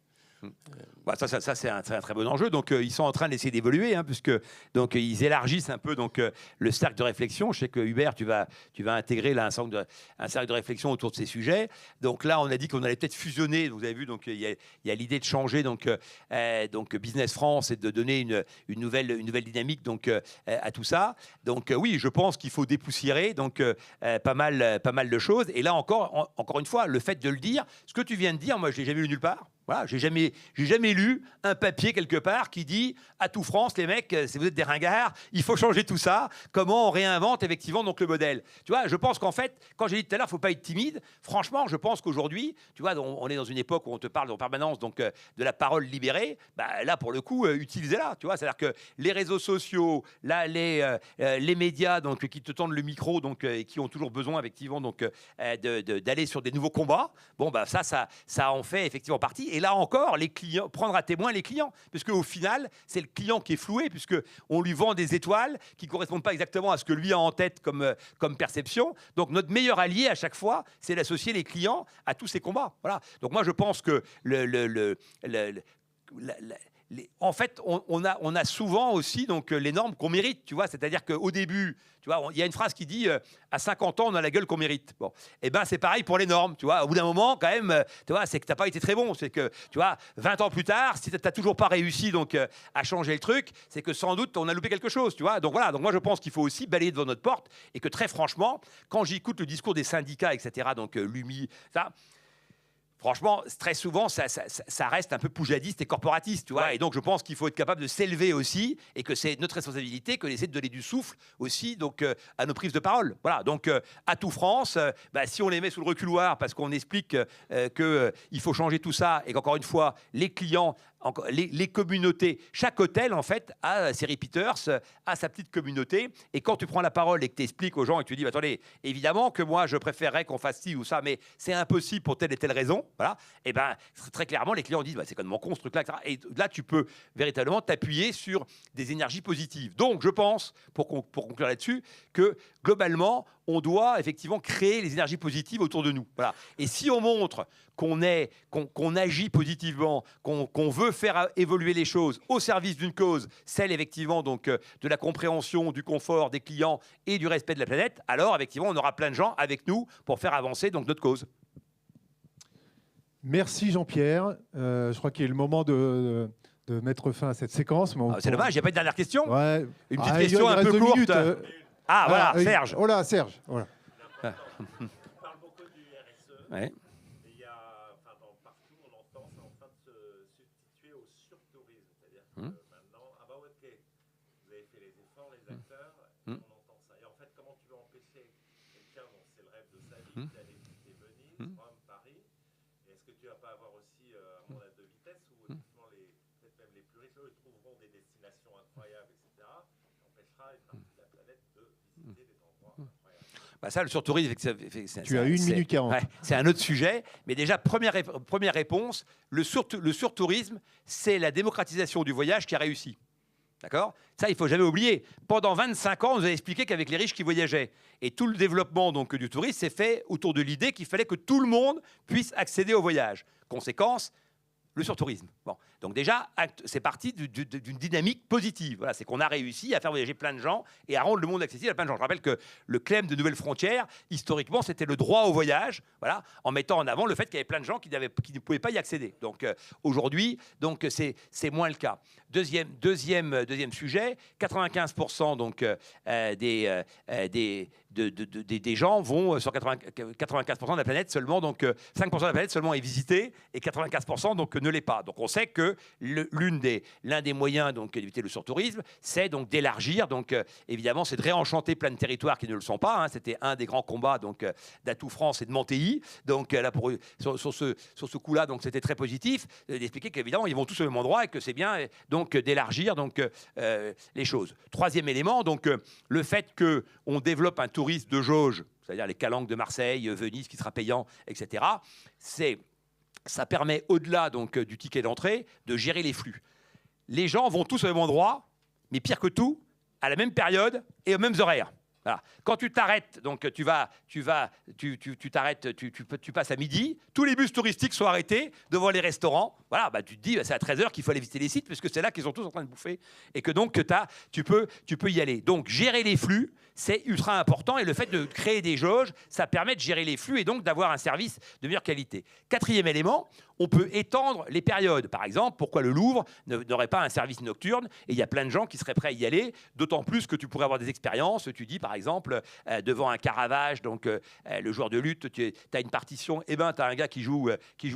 Bah, ça c'est un très bon enjeu. Donc ils sont en train d'essayer d'évoluer, hein, puisque donc ils élargissent un peu donc le cercle de réflexion. Je sais que Hubert, tu vas intégrer là un cercle de réflexion autour de ces sujets. Donc là, on a dit qu'on allait peut-être fusionner. Vous avez vu, donc il y a l'idée de changer donc Business France et de donner une nouvelle dynamique donc à tout ça. Donc oui, je pense qu'il faut dépoussiérer donc pas mal de choses. Et là encore une fois, le fait de le dire, ce que tu viens de dire, moi je l'ai jamais lu nulle part. Voilà, j'ai jamais lu un papier quelque part qui dit Atout France, les mecs, si vous êtes des ringards, il faut changer tout ça. Comment on réinvente effectivement donc le modèle. Tu vois, je pense qu'en fait, quand j'ai dit tout à l'heure, faut pas être timide. Franchement, je pense qu'aujourd'hui, tu vois, on est dans une époque où on te parle en permanence donc de la parole libérée. Bah, là, pour le coup, utilisez-la. Tu vois, c'est-à-dire que les réseaux sociaux, là, les médias donc qui te tendent le micro donc et qui ont toujours besoin effectivement donc d'aller sur des nouveaux combats. Bon, bah ça en fait effectivement partie. Et là encore, les clients, prendre à témoin les clients, puisque au final, c'est le client qui est floué, puisque on lui vend des étoiles qui correspondent pas exactement à ce que lui a en tête comme perception. Donc notre meilleur allié à chaque fois, c'est d'associer les clients à tous ces combats. Voilà. Donc moi, je pense que en fait, on a souvent aussi donc les normes qu'on mérite, tu vois. C'est-à-dire qu'au début, tu vois, il y a une phrase qui dit à 50 ans, on a la gueule qu'on mérite. Bon, et ben c'est pareil pour les normes, tu vois. Au bout d'un moment, quand même, tu vois, c'est que t'as pas été très bon. C'est que, tu vois, 20 ans plus tard, si t'as toujours pas réussi donc à changer le truc, c'est que sans doute on a loupé quelque chose, tu vois. Donc voilà. Donc moi, je pense qu'il faut aussi balayer devant notre porte et que très franchement, quand j'écoute le discours des syndicats, etc., donc l'UMI, ça. Franchement, très souvent, ça reste un peu poujadiste et corporatiste, tu vois. Ouais. Et donc, je pense qu'il faut être capable de s'élever aussi, et que c'est notre responsabilité que d'essayer de donner du souffle aussi, donc à nos prises de parole. Voilà. Donc, Atout France, si on les met sous le reculoir parce qu'on explique qu'il faut changer tout ça, et qu'encore une fois, les clients, les communautés, chaque hôtel en fait a ses repeaters, a sa petite communauté. Et quand tu prends la parole et que tu expliques aux gens et que tu dis attendez, évidemment que moi je préférerais qu'on fasse ci ou ça, mais c'est impossible pour telle et telle raison. Voilà. Et ben très clairement les clients disent c'est complètement con ce truc-là, etc. Et là tu peux véritablement t'appuyer sur des énergies positives. Donc je pense, pour conclure là-dessus, que globalement on doit effectivement créer les énergies positives autour de nous. Voilà. Et si on montre qu'on agit positivement, qu'on veut faire évoluer les choses au service d'une cause, celle effectivement donc de la compréhension, du confort des clients et du respect de la planète, alors effectivement on aura plein de gens avec nous pour faire avancer donc notre cause. Merci Jean-Pierre. Je crois qu'il est le moment de de mettre fin à cette séquence. Mais C'est dommage, il n'y a pas de dernière question. Ouais. Une petite question il un reste peu 2 courte. minutes, Ah, voilà, Serge. Oh là, Serge. Voilà. On parle beaucoup du RSE. Ouais. Il y a, partout, on entend, c'est en train de se substituer au surtourisme. C'est-à-dire que maintenant, ah bah ok, vous avez fait les efforts, les acteurs, on entend ça. Et en fait, comment tu veux empêcher quelqu'un dont c'est le rêve de sa vie d'aller visiter Venise, Rome, Paris? Et est-ce que tu vas pas avoir aussi un monde à 2 vitesses où effectivement, peut-être même les plus riches, eux, trouveront des destinations incroyables, etc. Ça empêchera une partie de la planète de visiter des endroits incroyables. Bah ça, le surtourisme, Tu as 1 minute 40. Ouais, c'est un autre sujet. Mais déjà, première réponse, le surtourisme, c'est la démocratisation du voyage qui a réussi. D'accord? Ça, il ne faut jamais oublier. Pendant 25 ans, on nous a expliqué qu'avec les riches qui voyageaient. Et tout le développement donc, du tourisme s'est fait autour de l'idée qu'il fallait que tout le monde puisse accéder au voyage. Conséquence, le surtourisme. Bon. Donc déjà, c'est parti d'une dynamique positive. Voilà, c'est qu'on a réussi à faire voyager plein de gens et à rendre le monde accessible à plein de gens. Je rappelle que le claim de Nouvelles Frontières, historiquement, c'était le droit au voyage, voilà, en mettant en avant le fait qu'il y avait plein de gens qui ne pouvaient pas y accéder. Donc aujourd'hui, c'est moins le cas. Deuxième sujet, 95% donc, des gens vont sur 95% de la planète seulement, donc 5% de la planète seulement est visitée et 95% donc ne l'est pas. Donc on sait que l'un des moyens donc d'éviter le surtourisme, c'est donc d'élargir. Donc évidemment, c'est de réenchanter plein de territoires qui ne le sont pas. Hein. C'était un des grands combats donc d'Atout France et de Mantéi. Donc là, sur ce coup-là, donc c'était très positif d'expliquer qu'évidemment ils vont tous au même endroit et que c'est bien donc d'élargir donc les choses. Troisième élément, donc le fait que on développe un tourisme de jauge, c'est-à-dire les calanques de Marseille, Venise qui sera payant, etc. Ça permet, au-delà donc du ticket d'entrée, de gérer les flux. Les gens vont tous au même endroit, mais pire que tout, à la même période et aux mêmes horaires. Voilà. Quand tu t'arrêtes, donc tu t'arrêtes, tu passes à midi, tous les bus touristiques sont arrêtés devant les restaurants. Voilà, bah, tu te dis, c'est à 13h qu'il faut aller visiter les sites, puisque c'est là qu'ils sont tous en train de bouffer, et que donc tu peux y aller. Donc gérer les flux, c'est ultra important, et le fait de créer des jauges, ça permet de gérer les flux et donc d'avoir un service de meilleure qualité. Quatrième élément, on peut étendre les périodes. Par exemple, pourquoi le Louvre n'aurait pas un service nocturne? Et il y a plein de gens qui seraient prêts à y aller, d'autant plus que tu pourrais avoir des expériences. Tu dis, par exemple, devant un Caravage, donc le joueur de lutte, tu as une partition, et ben tu as un gars qui joue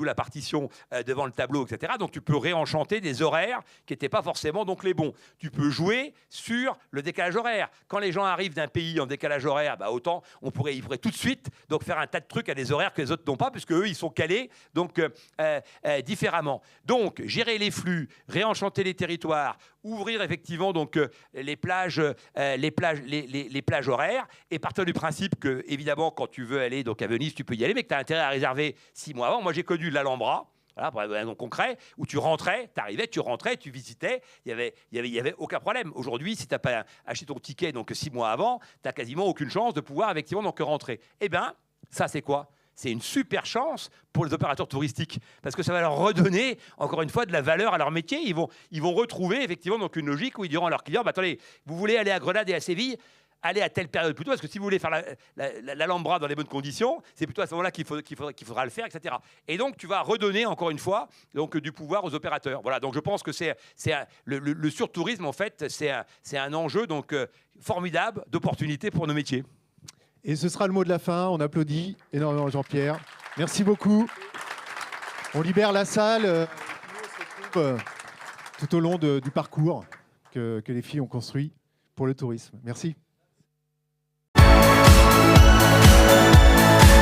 la partition devant le tableau, etc. Donc tu peux réenchanter des horaires qui n'étaient pas forcément donc les bons. Tu peux jouer sur le décalage horaire. Quand les gens arrivent d'un pays en décalage horaire, bah, autant ils pourraient tout de suite donc faire un tas de trucs à des horaires que les autres n'ont pas, puisque eux ils sont calés donc différemment. Donc gérer les flux, réenchanter les territoires, ouvrir effectivement donc les plages horaires, et partir du principe que évidemment quand tu veux aller donc à Venise, tu peux y aller, mais que tu as intérêt à réserver 6 mois avant. Moi j'ai connu l'Alhambra. Voilà, pour un exemple concret, où tu rentrais, tu visitais, il y avait aucun problème. Aujourd'hui, si tu n'as pas acheté ton ticket donc 6 mois avant, tu n'as quasiment aucune chance de pouvoir effectivement donc rentrer. Eh bien, ça c'est quoi? C'est une super chance pour les opérateurs touristiques, parce que ça va leur redonner, encore une fois, de la valeur à leur métier. Ils vont retrouver effectivement donc une logique où ils diront à leurs clients, bah, attendez, vous voulez aller à Grenade et à Séville, allez à telle période plutôt, parce que si vous voulez faire l'Alhambra dans les bonnes conditions, c'est plutôt à ce moment-là qu'il faudra le faire, etc. Et donc, tu vas redonner, encore une fois, donc, du pouvoir aux opérateurs. Voilà, donc je pense que le surtourisme, en fait, c'est un enjeu donc, formidable d'opportunité pour nos métiers. Et ce sera le mot de la fin. On applaudit énormément Jean-Pierre. Merci beaucoup. On libère la salle tout au long du parcours que les filles ont construit pour le tourisme. Merci.